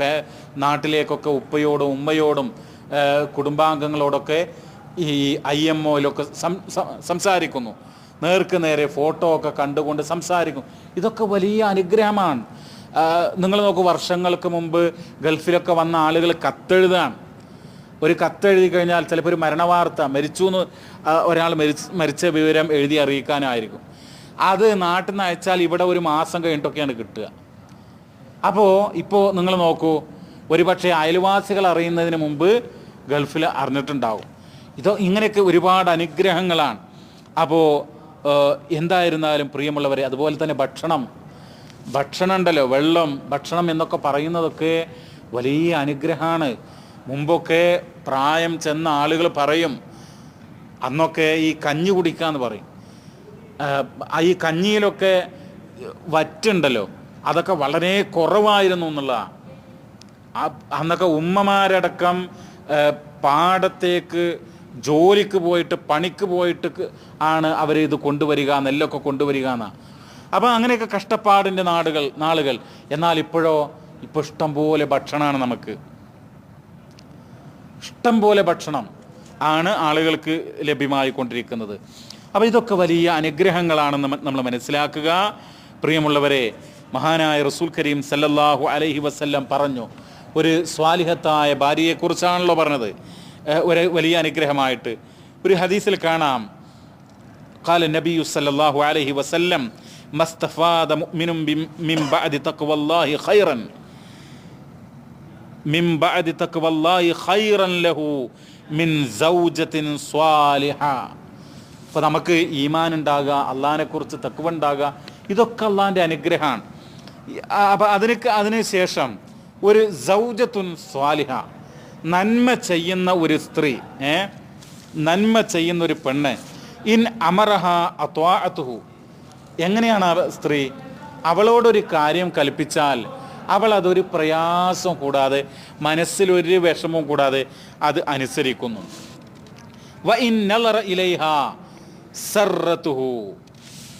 നാട്ടിലേക്കൊക്കെ ഉപ്പയോടും ഉമ്മയോടും കുടുംബാംഗങ്ങളോടൊക്കെ ഈ IMOയിലൊക്കെ സംസാരിക്കുന്നു. നേർക്ക് നേരെ ഫോട്ടോ ഒക്കെ കണ്ടുകൊണ്ട് സംസാരിക്കും. ഇതൊക്കെ വലിയ അനുഗ്രഹമാണ്. നിങ്ങൾ നോക്കൂ, വർഷങ്ങൾക്ക് മുമ്പ് ഗൾഫിലൊക്കെ വന്ന ആളുകൾ കത്തെഴുതാണ്. ഒരു കത്തെഴുതി കഴിഞ്ഞാൽ ചിലപ്പോൾ ഒരു മരണവാർത്ത, മരിച്ചു എന്ന് ഒരാൾ മരിച്ച വിവരം എഴുതി അറിയിക്കാനായിരിക്കും. അത് നാട്ടിൽ നിന്ന് അയച്ചാൽ ഇവിടെ ഒരു മാസം കഴിഞ്ഞിട്ടൊക്കെയാണ് കിട്ടുക. അപ്പോൾ ഇപ്പോൾ നിങ്ങൾ നോക്കൂ, ഒരുപക്ഷെ അയൽവാസികൾ അറിയുന്നതിന് മുമ്പ് ഗൾഫിൽ അറിഞ്ഞിട്ടുണ്ടാവും. ഇങ്ങനെയൊക്കെ ഒരുപാട് അനുഗ്രഹങ്ങളാണ്. അപ്പോൾ എന്തായിരുന്നാലും പ്രിയമുള്ളവരെ, അതുപോലെ തന്നെ ഭക്ഷണം ഉണ്ടല്ലോ, വെള്ളം, ഭക്ഷണം എന്നൊക്കെ പറയുന്നതൊക്കെ വലിയ അനുഗ്രഹമാണ്. മുമ്പൊക്കെ പ്രായം ചെന്ന ആളുകൾ പറയും, അന്നൊക്കെ ഈ കഞ്ഞി കുടിക്കാന്ന് പറയും. ഈ കഞ്ഞിയിലൊക്കെ വറ്റുണ്ടല്ലോ, അതൊക്കെ വളരെ കുറവായിരുന്നു എന്നുള്ളതാണ്. അന്നൊക്കെ ഉമ്മമാരടക്കം പാടത്തേക്ക് ജോലിക്ക് പോയിട്ട്, പണിക്ക് പോയിട്ട് ആണ് അവർ ഇത് കൊണ്ടുവരിക, നെല്ലൊക്കെ കൊണ്ടുവരിക എന്നാണ്. അപ്പോൾ അങ്ങനെയൊക്കെ കഷ്ടപ്പാടിൻ്റെ നാളുകൾ. എന്നാൽ ഇപ്പോൾ ഇഷ്ടം പോലെ ഭക്ഷണമാണ്, നമുക്ക് ഇഷ്ടം പോലെ ഭക്ഷണം ആണ് ആളുകൾക്ക് ലഭ്യമായിക്കൊണ്ടിരിക്കുന്നത്. അപ്പോൾ ഇതൊക്കെ വലിയ അനുഗ്രഹങ്ങളാണെന്ന് നമ്മൾ മനസ്സിലാക്കുക. പ്രിയമുള്ളവരെ, മഹാനായ റസൂൽ കരീം സല്ലല്ലാഹു അലൈഹി വസല്ലം പറഞ്ഞു, ഒരു സ്വാലിഹത്തായ ഭാര്യയെക്കുറിച്ചാണല്ലോ പറഞ്ഞത്, ഒരു വലിയ അനുഗ്രഹമായിട്ട്. ഒരു ഹദീസിൽ കാണാം, ഖാല നബിയു സല്ലല്ലാഹു അലൈഹി വസല്ലം മസ്തഫാദ മുഅ്മിനും മിൻ ബഅദി തഖ്വല്ലാഹി ഖൈറൻ മിൻ ബഅദി തഖ്വല്ലാഹി ഖൈറൻ ലഹു മിൻ സൗജത്തിൻ സ്വാലിഹ. അപ്പോൾ നമുക്ക് ഈമാൻ ഉണ്ടാകുക, അള്ളാഹിനെക്കുറിച്ച് തഖ്വ ഉണ്ടാകുക, ഇതൊക്കെ അള്ളാഹിൻ്റെ അനുഗ്രഹമാണ്. അപ്പോൾ അതിന് ശേഷം ഒരു സൗജത്തുൻ സ്വാലിഹ, നന്മ ചെയ്യുന്ന ഒരു സ്ത്രീ, നന്മ ചെയ്യുന്ന ഒരു പെണ്ണ്, ഇൻ അമറഹ അത്വാഅതുഹു. എങ്ങനെയാണ് ആ സ്ത്രീ? അവളോടൊരു കാര്യം കൽപ്പിച്ചാൽ അവൾ അതൊരു പ്രയാസം കൂടാതെ, മനസ്സിലൊരു വിഷമവും കൂടാതെ അത് അനുസരിക്കുന്നു. വ ഇൻ നളറ ഇലൈഹാ സർറതുഹു.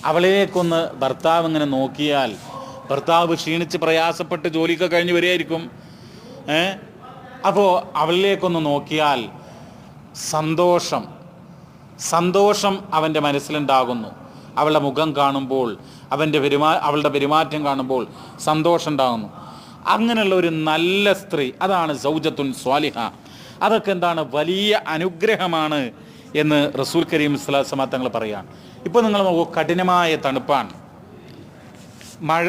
അവളേക്കൊന്ന് ഭർത്താവ് ഇങ്ങനെ നോക്കിയാൽ, ഭർത്താവ് ക്ഷീണിച്ച് പ്രയാസപ്പെട്ട് ജോലിയൊക്കെ കഴിഞ്ഞ് വരികയായിരിക്കും, അപ്പോൾ അവളിലേക്കൊന്ന് നോക്കിയാൽ സന്തോഷം അവൻ്റെ മനസ്സിലുണ്ടാകുന്നു. അവളുടെ മുഖം കാണുമ്പോൾ, അവളുടെ പെരുമാറ്റം കാണുമ്പോൾ സന്തോഷം ഉണ്ടാകുന്നു. അങ്ങനെയുള്ള ഒരു നല്ല സ്ത്രീ, അതാണ് സൗജത്തുൻ സ്വാലിഹ. അതൊക്കെ എന്താണ്? വലിയ അനുഗ്രഹമാണ് എന്ന് റസൂൽ കരീം സ്വല്ലല്ലാഹു അലൈഹി വസല്ലം തങ്ങൾ പറയുകയാണ്. ഇപ്പോൾ നിങ്ങൾ നോക്കൂ, കഠിനമായ തണുപ്പാണ്, മഴ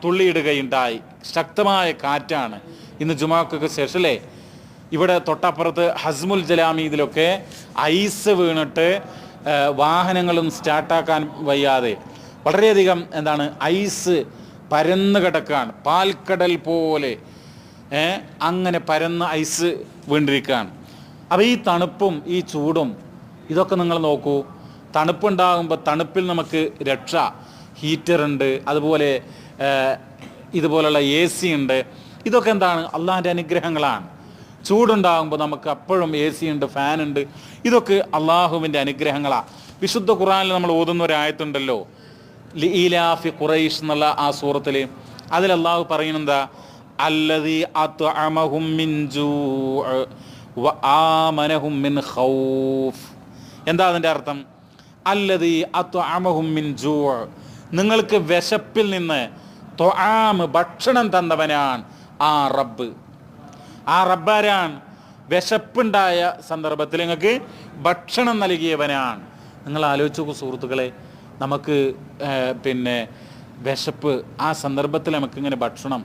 തുള്ളിയിടുകയുണ്ടായി, ശക്തമായ കാറ്റാണ്. ഇന്ന് ജുമാക്കൊക്കെ ശേഷമല്ലേ, ഇവിടെ തൊട്ടപ്പുറത്ത് ഹസ്മുൽ ജലാമീദിലൊക്കെ ഐസ് വീണിട്ട് വാഹനങ്ങളും സ്റ്റാർട്ടാക്കാൻ വയ്യാതെ വളരെയധികം ഐസ് പരന്ന് കിടക്കുകയാണ്, പാൽക്കടൽ പോലെ അങ്ങനെ പരന്ന് ഐസ് വീണ്ടിരിക്കുകയാണ്. അപ്പോൾ ഈ തണുപ്പും ഈ ചൂടും ഇതൊക്കെ നിങ്ങൾ നോക്കൂ. തണുപ്പുണ്ടാകുമ്പോൾ തണുപ്പിൽ നമുക്ക് രക്ഷ, ഹീറ്ററുണ്ട്, അതുപോലെ ഇതുപോലുള്ള AC ഉണ്ട്. ഇതൊക്കെ എന്താണ്? അള്ളാഹിൻ്റെ അനുഗ്രഹങ്ങളാണ്. ചൂടുണ്ടാകുമ്പോൾ നമുക്ക് അപ്പോഴും AC ഉണ്ട്, ഫാനുണ്ട്. ഇതൊക്കെ അള്ളാഹുവിൻ്റെ അനുഗ്രഹങ്ങളാണ്. വിശുദ്ധ ഖുർആനിൽ നമ്മൾ ഓതുന്ന ഒരു ആയത്തുണ്ടല്ലോ, ലീലാഫി ഖുറൈഷ് എന്നുള്ള ആ സൂറത്തിൽ, അതിൽ അള്ളാഹു പറയുന്നതാ, അല്ലദീ അത്അമഹും മിൻ ജൂഅ് വ ആമനഹും മിൻ ഖൗഫ്. എന്താ അതിൻ്റെ അർത്ഥം? അല്ലദീ അത്അമഹും മിൻ ജൂഅ്, നിങ്ങൾക്ക് വിശപ്പിൽ നിന്ന് ഭക്ഷണം തന്നവനാണ് ആ റബ്ബ്. ആ റബ്ബാരാണ്? വിശപ്പുണ്ടായ സന്ദർഭത്തിൽ നിങ്ങൾക്ക് ഭക്ഷണം നൽകിയവനാണ്. നിങ്ങൾ ആലോചിച്ച് നോക്കൂ സുഹൃത്തുക്കളെ, നമുക്ക് വിശപ്പ്, ആ സന്ദർഭത്തിൽ നമുക്കിങ്ങനെ ഭക്ഷണം.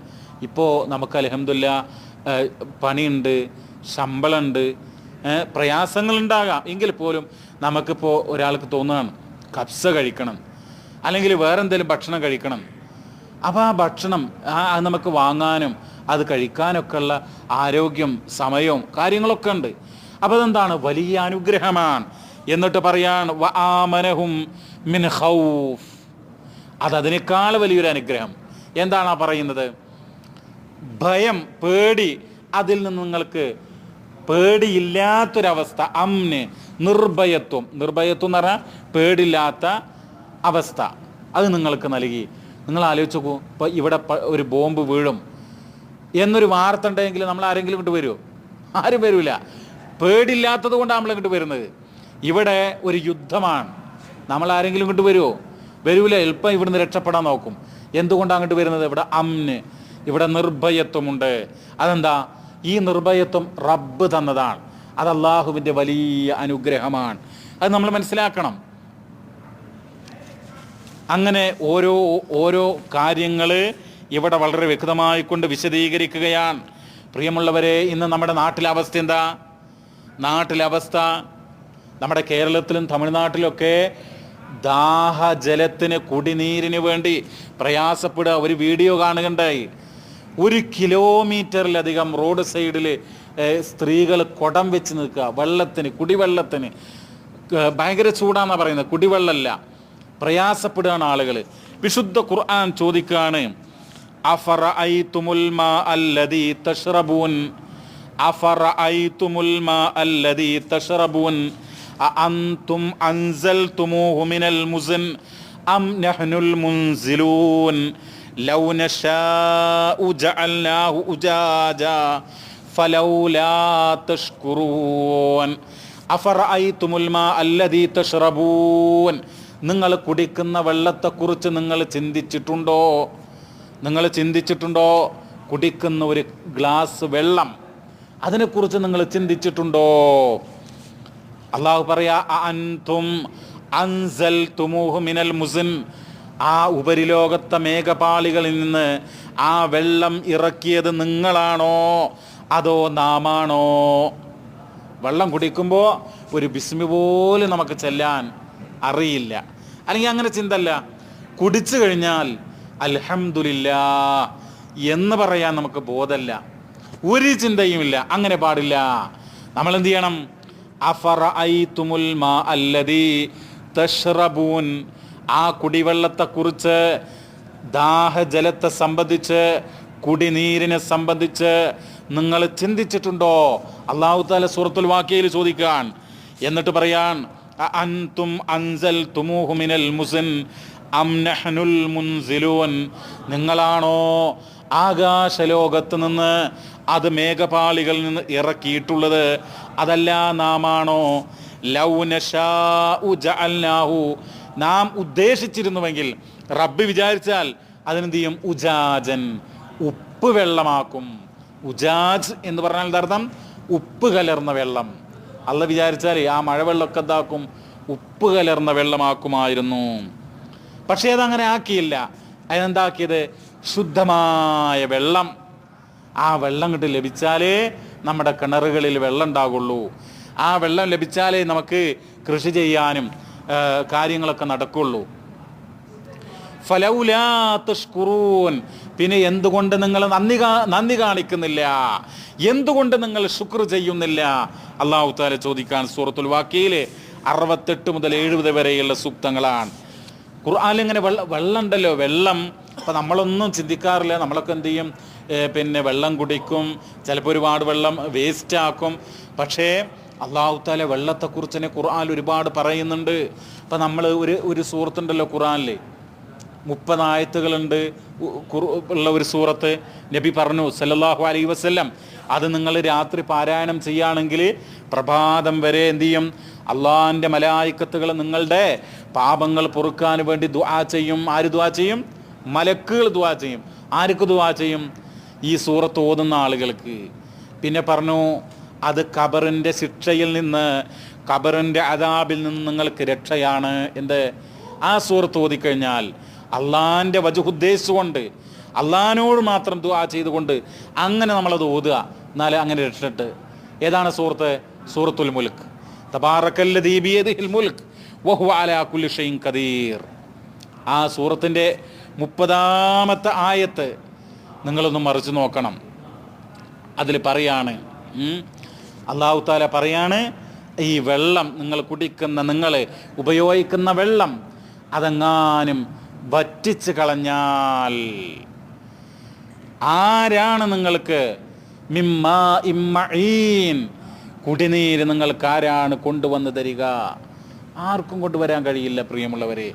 ഇപ്പോൾ നമുക്ക് അൽഹംദുലില്ലാ പണിയുണ്ട്, ശമ്പളമുണ്ട്, പ്രയാസങ്ങളുണ്ടാകാം. എങ്കിൽ പോലും നമുക്കിപ്പോൾ ഒരാൾക്ക് തോന്നുകയാണ് കബ്സ കഴിക്കണം, അല്ലെങ്കിൽ വേറെ എന്തെങ്കിലും ഭക്ഷണം കഴിക്കണം. അപ്പോൾ ആ ഭക്ഷണം അത് നമുക്ക് വാങ്ങാനും അത് കഴിക്കാനൊക്കെ ഉള്ള ആരോഗ്യം, സമയവും കാര്യങ്ങളൊക്കെ ഉണ്ട്. അപ്പോൾ അതെന്താണ്? വലിയ അനുഗ്രഹമാണ്. എന്നിട്ട് പറയാണ് വആമനഹും മിൻ ഖൗഫ്, അതതിനേക്കാൾ വലിയൊരു അനുഗ്രഹം. എന്താണ് ആ പറയുന്നത്? ഭയം, പേടി, അതിൽ നിന്ന് നിങ്ങൾക്ക് പേടിയില്ലാത്തൊരവസ്ഥ. അമ്ന്, നിർഭയത്വം. നിർഭയത്വം എന്ന് പറഞ്ഞാൽ പേടില്ലാത്ത അവസ്ഥ, അത് നിങ്ങൾക്ക് നൽകി. നിങ്ങൾ ആലോചിച്ച് നോക്കൂ, ഇപ്പോൾ ഇവിടെ ഒരു ബോംബ് വീഴും എന്നൊരു വാർത്ത ഉണ്ടെങ്കിൽ നമ്മൾ ആരെങ്കിലും ഇങ്ങോട്ട് വരുമോ? ആരും വരില്ല. പേടില്ലാത്തത് കൊണ്ടാണ് നമ്മളിങ്ങോട്ട് വരുന്നത്. ഇവിടെ ഒരു യുദ്ധമാണ്, നമ്മൾ ആരെങ്കിലും ഇങ്ങോട്ട് വരുമോ? വരൂല. എളുപ്പം ഇവിടുന്ന് രക്ഷപ്പെടാൻ നോക്കും. എന്തുകൊണ്ടാണ് അങ്ങോട്ട് വരുന്നത്? ഇവിടെ അമ്ന്, ഇവിടെ നിർഭയത്വമുണ്ട്. അതെന്താ? ഈ നിർഭയത്വം റബ്ബ് തന്നതാണ്. അത് അള്ളാഹുവിൻ്റെ വലിയ അനുഗ്രഹമാണ്. അത് നമ്മൾ മനസ്സിലാക്കണം. അങ്ങനെ ഓരോ കാര്യങ്ങൾ ഇവിടെ വളരെ വ്യക്തമായിക്കൊണ്ട് വിശദീകരിക്കുകയാണ്. പ്രിയമുള്ളവരെ, ഇന്ന് നമ്മുടെ നാട്ടിലെ അവസ്ഥ എന്താ? നാട്ടിലെ അവസ്ഥ, നമ്മുടെ കേരളത്തിലും തമിഴ്നാട്ടിലൊക്കെ ദാഹജലത്തിന്, കുടിനീരിന് വേണ്ടി പ്രയാസപ്പെടുക. ഒരു വീഡിയോ കാണുകയുണ്ടായി. 1 കിലോമീറ്ററിലധികം റോഡ് സൈഡിൽ സ്ത്രീകൾ കുടം വെച്ച് നിൽക്കുക വെള്ളത്തിന്, കുടിവെള്ളത്തിന്. ഭയങ്കര ചൂടാന്നാണ് പറയുന്നത്, കുടിവെള്ളമല്ല. പ്രയാസപ്പെടുകയാണ് ആളുകൾ. വിശുദ്ധ ഖുർആൻ ചോദിക്കുകയാണ്, അഫറഅയ്തുമുൽ മാ അല്ലദീ തശ്റബൂൻ, അഫറഅയ്തുമുൽ മാ അല്ലദീ തശ്റബൂൻ അഅൻതും അൻസൽതുമൂഹു മിനൽ മുസ്ൻ അം നഹ്നുൽ മുൻസിലൂൻ ലൗ നശാഉ ജഅൽനാഹു ഉജാജാ ഫലൗലാ തഷ്കുറൂൻ. അഫറഅയ്തുമുൽ മാ അല്ലദീ തശ്റബൂൻ, നിങ്ങൾ കുടിക്കുന്ന വെള്ളത്തെക്കുറിച്ച് നിങ്ങൾ ചിന്തിച്ചിട്ടുണ്ടോ? നിങ്ങൾ ചിന്തിച്ചിട്ടുണ്ടോ? കുടിക്കുന്ന ഒരു ഗ്ലാസ് വെള്ളം, അതിനെക്കുറിച്ച് നിങ്ങൾ ചിന്തിച്ചിട്ടുണ്ടോ? അള്ളാഹു പറയാ, അൻതും അൻസൽതുമൂഹു മിനൽ മുസ്ൻ, ആ ഉപരിലോകത്തെ മേഘപാളികളിൽ നിന്ന് ആ വെള്ളം ഇറക്കിയത് നിങ്ങളാണോ അതോ നാമാണോ? വെള്ളം കുടിക്കുമ്പോൾ ഒരു ബിസ്മി പോലും നമുക്ക് ചെല്ലാൻ അറിയില്ല, അല്ലെങ്കിൽ അങ്ങനെ ചിന്തല്ല. കുടിച്ചു കഴിഞ്ഞാൽ അൽഹംദുലില്ലാ എന്ന് പറയാൻ നമുക്ക് ബോധമല്ല, ഒരു ചിന്തയുമില്ല. അങ്ങനെ പാടില്ല. നമ്മൾ എന്ത് ചെയ്യണം? അഫറഅയ്തുമുൽ മാ അല്ലദീ തശ്റബൂൻ, ആ കുടിവെള്ളത്തെക്കുറിച്ച്, ദാഹജലത്തെ സംബന്ധിച്ച്, കുടിനീരിനെ സംബന്ധിച്ച് നിങ്ങൾ ചിന്തിച്ചിട്ടുണ്ടോ? അല്ലാഹു തആല സൂറത്തുൽ വാഖിയയിൽ ചോദിക്കാൻ. എന്നിട്ട് പറയാൻ, അഅൻതും അൻസൽതുമൂഹു മിനൽ മുസ്ൻ അം നഹ്നുൽ മുൻസിലൂൻ, നിങ്ങളാണോ ആകാശലോകത്ത് നിന്ന്, അത് മേഘപാളികളിൽ നിന്ന് ഇറക്കിയിട്ടുള്ളത്, അതല്ല നാമാണോ? ലൗ നശാഉ ജഅൽനാഹു, നാം ഉദ്ദേശിച്ചിരുന്നുവെങ്കിൽ, റബ്ബ് വിചാരിച്ചാൽ അതിനെന്ത് ചെയ്യും? ഉജാജൻ, ഉപ്പ് വെള്ളമാക്കും. ഉജാജ് എന്ന് പറഞ്ഞാൽ അർത്ഥം ഉപ്പ് കലർന്ന വെള്ളം. അള്ള വിചാരിച്ചാൽ ആ മഴവെള്ളമൊക്കെ എന്താക്കും? ഉപ്പ് കലർന്ന വെള്ളമാക്കുമായിരുന്നു. പക്ഷേ അതങ്ങനെ ആക്കിയില്ല. അതിനെന്താക്കിയത്? ശുദ്ധമായ വെള്ളം. ആ വെള്ളം കിട്ടി ലഭിച്ചാലേ നമ്മുടെ കിണറുകളിൽ വെള്ളം ഉണ്ടാകുള്ളൂ. ആ വെള്ളം ലഭിച്ചാലേ നമുക്ക് കൃഷി ചെയ്യാനും കാര്യങ്ങളൊക്കെ നടക്കുള്ളൂ. ഫലൗലാ തഷ്കുറൂൻ, പിന്നെ എന്തുകൊണ്ട് നിങ്ങൾ നന്ദി കാണിക്കുന്നില്ല? എന്തുകൊണ്ട് നിങ്ങൾ ശുക്ർ ചെയ്യുന്നില്ല? അല്ലാഹു തആല ചോദിക്കാൻ. സൂറത്തുൽ വാഖിയയിലെ 68 മുതൽ 70 വരെയുള്ള സൂക്തങ്ങളാണ്. ഖുർആനിൽ ഇങ്ങനെ വെള്ളം ഉണ്ടല്ലോ, വെള്ളം. അപ്പം നമ്മളൊന്നും ചിന്തിക്കാറില്ല. നമ്മളൊക്കെ എന്ത് ചെയ്യും? പിന്നെ വെള്ളം കുടിക്കും, ചിലപ്പോൾ ഒരുപാട് വെള്ളം വേസ്റ്റ് ആക്കും. പക്ഷേ അല്ലാഹു തആല വെള്ളത്തെക്കുറിച്ച് തന്നെ ഖുർആനിൽ ഒരുപാട് പറയുന്നുണ്ട്. അപ്പം നമ്മൾ ഒരു സൂറത്തുണ്ടല്ലോ ഖുർആനിൽ, 30 ആയത്തുകളുണ്ട് ഉള്ള ഒരു സൂറത്ത്. നബി പറഞ്ഞു സല്ലല്ലാഹു അലൈഹി വസല്ലം, അത് നിങ്ങൾ രാത്രി പാരായണം ചെയ്യുകയാണെങ്കിൽ പ്രഭാതം വരെ എന്ത് ചെയ്യും? അള്ളാഹിൻ്റെ മലായിക്കത്തുകൾ നിങ്ങളുടെ പാപങ്ങൾ പൊറുക്കാൻ വേണ്ടി ദുആ ചെയ്യും. ആര് ദുആ ചെയ്യും? മലക്കുകൾ ദുആ ചെയ്യും. ആർക്ക് ദുആ ചെയ്യും? ഈ സൂറത്ത് ഓതുന്ന ആളുകൾക്ക്. പിന്നെ പറഞ്ഞു, അത് ഖബറിൻ്റെ ശിക്ഷയിൽ നിന്ന്, ഖബറിൻ്റെ അദാബിൽ നിന്ന് നിങ്ങൾക്ക് രക്ഷയാണ്. എന്ത്? ആ സൂറത്ത് ഓതിക്കഴിഞ്ഞാൽ അള്ളാഹിൻ്റെ വജഹ് ഉദ്ദേശിച്ചുകൊണ്ട് അള്ളാഹിനോട് മാത്രം ദുആ ചെയ്തുകൊണ്ട് അങ്ങനെ നമ്മളത് ഓതുക. എന്നാൽ അങ്ങനെ രക്ഷട്ട്. ഏതാണ് സൂറത്ത്? സൂറത്തുൽ മുൽക്ക്. തബാറക്കല്ലദീ ബിയദിഹിൽ മുൽക്ക് വഹുവ അലാ കുല്ലി ഷൈഇൻ ഖദീർ. ആ സൂറത്തിൻ്റെ 30-ാമത്തെ ആയത്ത് നിങ്ങളൊന്ന് മറിച്ച് നോക്കണം. അതിൽ പറയാണ്, അല്ലാഹു തആല പറയാണ്, ഈ വെള്ളം നിങ്ങൾ കുടിക്കുന്ന, നിങ്ങൾ ഉപയോഗിക്കുന്ന വെള്ളം അതെങ്ങാനും വറ്റിച്ച് കളഞ്ഞാൽ ആരാണ് നിങ്ങൾക്ക് മിമ്മാ ഇമ്മഈൻ, കുടിനീര് നിങ്ങൾക്ക് ആരാണ് കൊണ്ടുവന്ന് തരിക? ആർക്കും കൊണ്ടുവരാൻ കഴിയില്ല പ്രിയമുള്ളവരെ,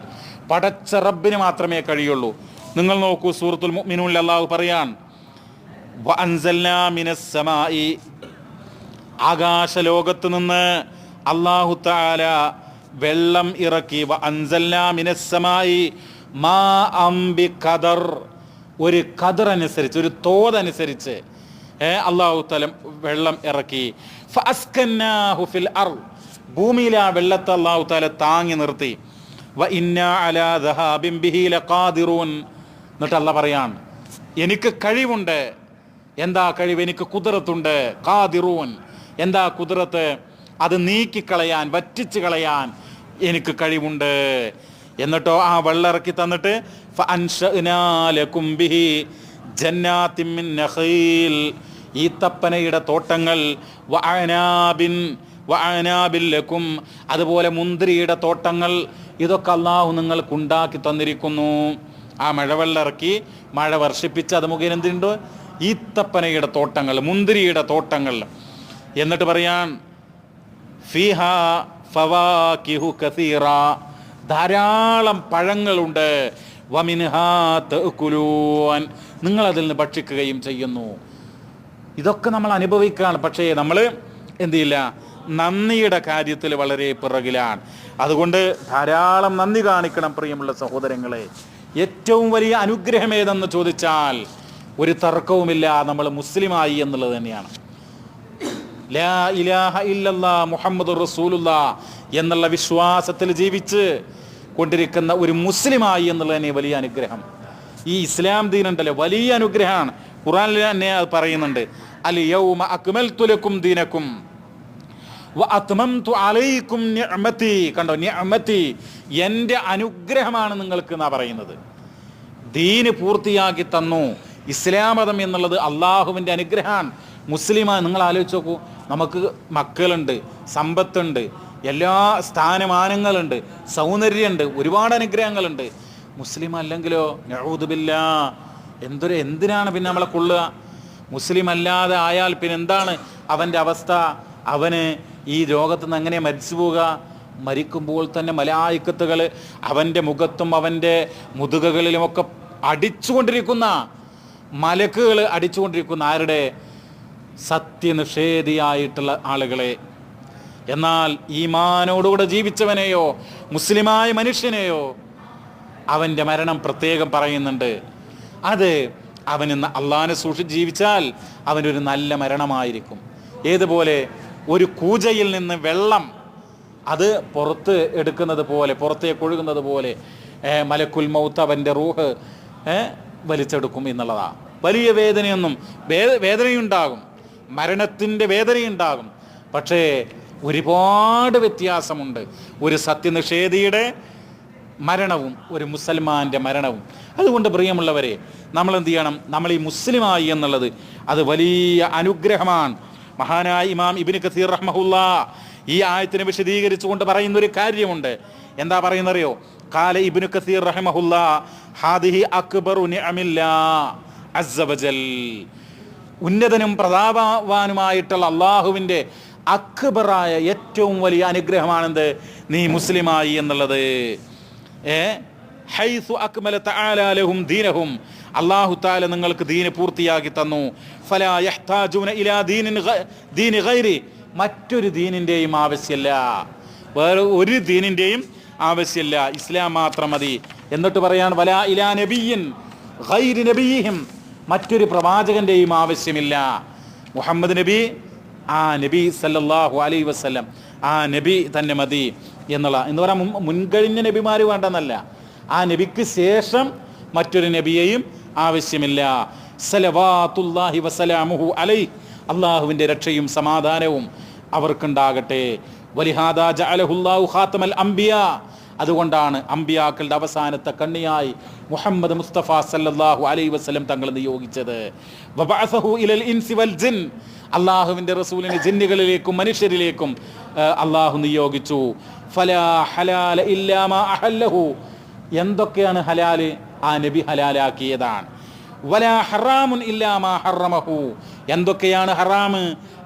പടച്ച റബ്ബിന് മാത്രമേ കഴിയുള്ളൂ. നിങ്ങൾ നോക്കൂ, സൂറത്തുൽ മുഅ്മിനൂനിൽ അല്ലാഹു പറയാൻ, വഅൻസൽനാ മിനസ് സമാഇ, ആകാശലോകത്ത് നിന്ന് അല്ലാഹു തആല വെള്ളം ഇറക്കി. വഅൻസൽനാ മിനസ് സമാഇ മാഅം ബിഖദർ, ഒരു ഖദർ അനുസരിച്ച്, ഒരു തോതനുസരിച്ച് അല്ലാഹു തആല വെള്ളം ഇറക്കി. ഫഅസ്കന്നാഹു ഫിൽ അർദ്, ഭൂമിയിൽ ആ വെള്ളത്തെ അല്ലാഹു തആല താങ്ങി നിർത്തി. വ ഇന്നാ അലാ ദഹാബിൻ ബിഹി ലഖാദിറൂൻ, എന്നിട്ട് അല്ലാഹ് പറയാൻ, എനിക്ക് കഴിവുണ്ട്. എന്താ കഴിവ്? എനിക്ക് കുദ്റത്തുണ്ട്. ഖാദിറൂൻ, എന്താ കുദ്റത്ത്? അത് നീക്കിക്കളയാൻ, വറ്റിച്ച് കളയാൻ എനിക്ക് കഴിവുണ്ട്. എന്നിട്ടോ ആ വെള്ളം ഇറക്കി തന്നിട്ട് ഫഅൻശഅനാ ലകും ബിഹി ജന്നാത്തിൻ മിൻ നഖീൽ, ഈത്തപ്പനയുടെ തോട്ടങ്ങൾ, വഅനാബിൻ ലക്കും, അതുപോലെ മുന്തിരിയുടെ തോട്ടങ്ങൾ, ഇതൊക്കെ അല്ലാഹു നിങ്ങൾക്കുണ്ടാക്കി തന്നിരിക്കുന്നു. ആ മഴവെള്ളം ഇറക്കി, മഴ വർഷിപ്പിച്ച് അത് മുഖേന എന്തുണ്ട്? ഈത്തപ്പനയുടെ തോട്ടങ്ങൾ, മുന്തിരിയുടെ തോട്ടങ്ങൾ. എന്നിട്ട് പറയാൻ, ഫീഹാ ഫവാകിഹു കസീറ, ധാരാളം പഴങ്ങളുണ്ട്. വമിൻഹാ തഅകുലൂൻ, നിങ്ങളതിൽ നിന്ന് ഭക്ഷിക്കുകയും ചെയ്യുന്നു. ഇതൊക്കെ നമ്മൾ അനുഭവിക്കുകയാണ്. പക്ഷേ നമ്മൾ എന്ത് ചെയ്യില്ല? നന്ദിയുടെ കാര്യത്തിൽ വളരെ പിറകിലാണ്. അതുകൊണ്ട് ധാരാളം നന്ദി കാണിക്കണം പ്രിയമുള്ള സഹോദരങ്ങളെ. ഏറ്റവും വലിയ അനുഗ്രഹം ഏതെന്ന് ചോദിച്ചാൽ ഒരു തർക്കവുമില്ല, നമ്മൾ മുസ്ലിമായി എന്നുള്ളത് തന്നെയാണ്. ലാ ഇലാഹ ഇല്ലല്ലാഹ് മുഹമ്മദുർ റസൂലുള്ളാഹ് എന്നുള്ള വിശ്വാസത്തിൽ ജീവിച്ച് കൊണ്ടിരിക്കുന്ന ഒരു മുസ്ലിമായി എന്നുള്ളത് തന്നെ വലിയ അനുഗ്രഹം. ഈ ഇസ്ലാം ദീനുണ്ടല്ലോ, വലിയ അനുഗ്രഹമാണ്. ഖുർആനിൽ തന്നെ അത് പറയുന്നുണ്ട്, അൽ യൗമ അക്മൽതു ലക്കും ദീനക്കും വ അത്മംതു അലൈക്കും നിഅമതി. കണ്ടോ, നിഅമതി, എൻ്റെ അനുഗ്രഹമാണ് നിങ്ങൾക്ക് എന്നാ പറയുന്നത്. ദീന് പൂർത്തിയാക്കി തന്നു. ഇസ്ലാം മതം എന്നുള്ളത് അള്ളാഹുവിൻ്റെ അനുഗ്രഹമാണ്. മുസ്ലിമാണ്. നിങ്ങൾ ആലോചിച്ച് നോക്കൂ, നമുക്ക് മക്കളുണ്ട്, സമ്പത്തുണ്ട്, എല്ലാ സ്ഥാനമാനങ്ങളുണ്ട്, സൗന്ദര്യമുണ്ട്, ഒരുപാട് അനുഗ്രഹങ്ങളുണ്ട്. മുസ്ലിം അല്ലെങ്കിലോ നഊദു ബില്ലാഹ്, എന്തിനാണ് പിന്നെ നമ്മളെ കൊള്ളുക? മുസ്ലിം അല്ലാതെ ആയാൽ പിന്നെ എന്താണ് അവൻ്റെ അവസ്ഥ? അവന് ഈ ലോകത്ത് നിന്ന് എങ്ങനെ മരിച്ചു പോവുക? മരിക്കുമ്പോൾ തന്നെ മലായിക്കത്തുകൾ അവൻ്റെ മുഖത്തും അവൻ്റെ മുതുകകളിലുമൊക്കെ അടിച്ചുകൊണ്ടിരിക്കുന്ന, മലക്കുകൾ അടിച്ചുകൊണ്ടിരിക്കുന്ന ആരുടെ? സത്യനിഷേധിയായിട്ടുള്ള ആളുകളെ. എന്നാൽ ഈമാനോടുകൂടെ ജീവിച്ചവനെയോ, മുസ്ലിമായ മനുഷ്യനെയോ അവൻ്റെ മരണം പ്രത്യേകം പറയുന്നുണ്ട്. അത് അവന് അള്ളാഹിനെ സൂക്ഷിച്ച് ജീവിച്ചാൽ അവനൊരു നല്ല മരണമായിരിക്കും. ഏതുപോലെ? ഒരു കൂജയിൽ നിന്ന് വെള്ളം അത് പുറത്ത് എടുക്കുന്നത് പോലെ, പുറത്തേക്ക് ഒഴുകുന്നത് പോലെ മലക്കുൽ മൗത്ത് അവൻ്റെ റൂഹ് വലിച്ചെടുക്കും എന്നുള്ളതാണ്. വലിയ വേദനയുണ്ടാകും, മരണത്തിൻ്റെ വേദനയുണ്ടാകും. പക്ഷേ ഒരുപാട് വ്യത്യാസമുണ്ട് ഒരു സത്യനിഷേധിയുടെ മരണവും ഒരു മുസൽമാൻ്റെ മരണവും. അതുകൊണ്ട് പ്രിയമുള്ളവരെ, നമ്മൾ എന്ത് ചെയ്യണം? നമ്മൾ ഈ മുസ്ലിമായി എന്നുള്ളത് അത് വലിയ അനുഗ്രഹമാണ്. മഹാനായ ഇമാം ഇബ്നു കസീർ റഹ്മഹുല്ലാഹ് ഈ ആയത്തിനെ വിശദീകരിച്ചുകൊണ്ട് പറയുന്നൊരു കാര്യമുണ്ട്. എന്താ പറയുന്നറിയോ? ഖാല ഇബ്നു കസീർ റഹ്മഹുല്ലാഹ് ഹാദിഹി അക്ബറു നിഅമില്ലാഹ് അസ്സ വജൽ, ഉന്നതനും പ്രതാപവാനുമായിട്ടുള്ള അള്ളാഹുവിൻ്റെ അക്ബറായ ഏറ്റവും വലിയ അനുഗ്രഹമാണെന്ത്? നീ മുസ്ലിമായി എന്നുള്ളത്. ഹൈസു അക്മല തആല ലഹും ദീനഹും, അല്ലാഹു തആല നിങ്ങൾക്ക് ദീന് പൂർത്തിയാക്കി തന്നു. ഫലാ യഹ്താജൂന ഇലാ ദീനി ഗൈരി, മറ്റൊരു ദീനിൻ്റെയും ആവശ്യമില്ല, വേറെ ഒരു ദീനിൻ്റെയും ആവശ്യമില്ല, ഇസ്ലാം മാത്രം മതി. എന്നിട്ട് പറയാൻ, വലാ ഇലാ നബിയ്യിൻ ഗൈരി നബിയിഹിം, മറ്റൊരു പ്രവാചകൻ്റെയും ആവശ്യമില്ല. മുഹമ്മദ് നബി, ആ നബി സല്ലല്ലാഹു അലൈഹി വസല്ലം, ആ നബി തന്നെ മതി എന്നുള്ള. എന്ന് പറയാൻ മുൻകഴിഞ്ഞ നബിമാർ വേണ്ടെന്നല്ല, ആ നബിക്ക് ശേഷം മറ്റൊരു നബിയെയും ആവശ്യമില്ല. സലവാത്തുല്ലാഹി വസലാമുഹു അലൈഹി, അള്ളാഹുവിൻ്റെ രക്ഷയും സമാധാനവും അവർക്കുണ്ടാകട്ടെ. വലിഹാദാ ജഅലഹുല്ലാഹു ഖാതമൽ അംബിയാ, അതുകൊണ്ടാണ് അംബിയാക്കളുടെ അവസാനത്തെ കണ്ണിയായി മുഹമ്മദ് മുസ്തഫ സല്ലല്ലാഹു അലൈഹി വസല്ലം തങ്ങൾ നിയോഗിച്ചത്. വബഅസഹു ഇലൽ ഇൻസി വൽ ജിൻ, അള്ളാഹുവിൻ്റെ റസൂലിനെ ജിന്നുകളിലേക്കും മനുഷ്യരിലേക്കും അള്ളാഹു നിയോഗിച്ചു. ഫലാ ഹലാല ഇല്ലാ മാ അഹല്ലഹു, എന്തൊക്കെയാണ് ഹലാല് ആ നബി ഹലാലാക്കിയതാണ്. വലാ ഹറാമുൻ ഇല്ലാ മാ ഹറമഹു, എന്തൊക്കെയാണ് ഹറാമ്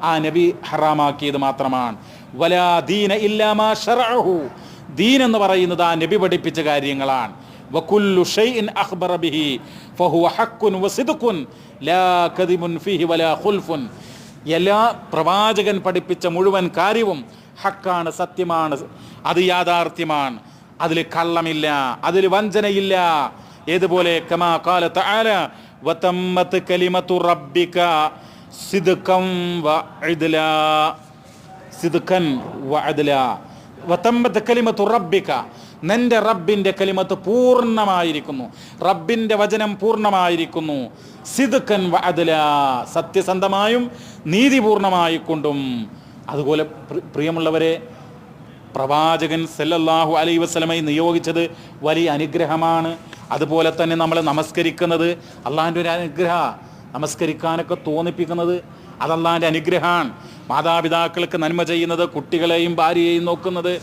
ആ നബി ഹറാമാക്കിയത് മാത്രമാണ്. വലാ ദീന ഇല്ലാ മാ ശറഅഹു, ദീൻ എന്ന് പറയുന്നത് ആ നബി പഠിപ്പിച്ച കാര്യങ്ങളാണ്. വകുല്ലു ഷൈഇൻ അഖ്ബറ ബിഹി ഫഹുവ ഹഖ്കുൻ വസിദ്ഖുൻ ലാ കദിബുൻ ഫീഹി വലാ ഖുൽഫുൻ, എല്ലാ പ്രവാചകൻ പഠിപ്പിച്ച മുഴുവൻ കാര്യവും ഹക്കാണ്, സത്യമാണ്, അത് യാഥാർത്ഥ്യമാണ്, അതിൽ കള്ളമില്ല, അതിൽ വഞ്ചനയില്ല. ഏതുപോലെ കമാ ഖാല തആല വതമ്മത് കലിമതു റബ്ബിക സിദ്ഖൻ വഅദ്ലാ, സിദ്ഖൻ വഅദ്ലാ. വതമ്മത് കലിമതു റബ്ബിക, നിന്റെ റബ്ബിൻ്റെ കലിമത്ത് പൂർണ്ണമായിരിക്കുന്നു, റബ്ബിൻ്റെ വചനം പൂർണ്ണമായിരിക്കുന്നു. സിദ്ഖൻ വഅദ്ലാ, സത്യസന്ധമായും നീതിപൂർണമായിക്കൊണ്ടും. അതുപോലെ പ്രിയമുള്ളവരെ, പ്രവാചകൻ സല്ലല്ലാഹു അലൈഹി വസല്ലമയെ നിയോഗിച്ചത് വലിയ അനുഗ്രഹമാണ്. അതുപോലെ തന്നെ നമ്മൾ നമസ്കരിക്കുന്നത് അള്ളാഹിൻ്റെ ഒരു അനുഗ്രഹം. നമസ്കരിക്കാനൊക്കെ തോന്നിപ്പിക്കുന്നത് അത് അള്ളാഹിൻ്റെ അനുഗ്രഹമാണ്. മാതാപിതാക്കൾക്ക് നന്മ ചെയ്യുന്നത്, കുട്ടികളെയും ഭാര്യയെയും നോക്കുന്നത്,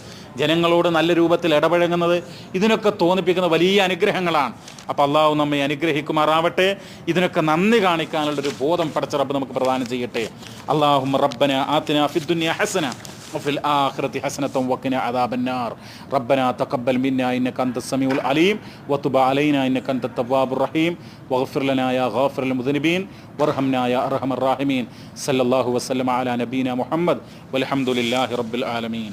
ജനങ്ങളോട് നല്ല രൂപത്തിൽ ഇടപഴകുന്നത്, ഇതിനൊക്കെ തോന്നിപ്പിക്കുന്ന വലിയ അനുഗ്രഹങ്ങളാണ്. അപ്പോൾ അള്ളാഹു നമ്മെ അനുഗ്രഹിക്കുമാറാവട്ടെ. ഇതിനൊക്കെ നന്ദി കാണിക്കാനുള്ളൊരു ബോധം പടച്ച റബ്ബ് നമുക്ക് പ്രദാനം ചെയ്യട്ടെ. അല്ലാഹുമ്മ റബ്ബന ആതിനാ ഫിദ്ദുനിയ ഹസന وفي الآخرة حسنة وقنا عذاب النار. ربنا تقبل منا إنك أنت السميع العليم وتب علينا إنك أنت التواب الرحيم واغفر لنا يا غافر المذنبين وارحمنا يا أرحم الراحمين. صلى الله وسلم على نبينا محمد والحمد لله رب العالمين.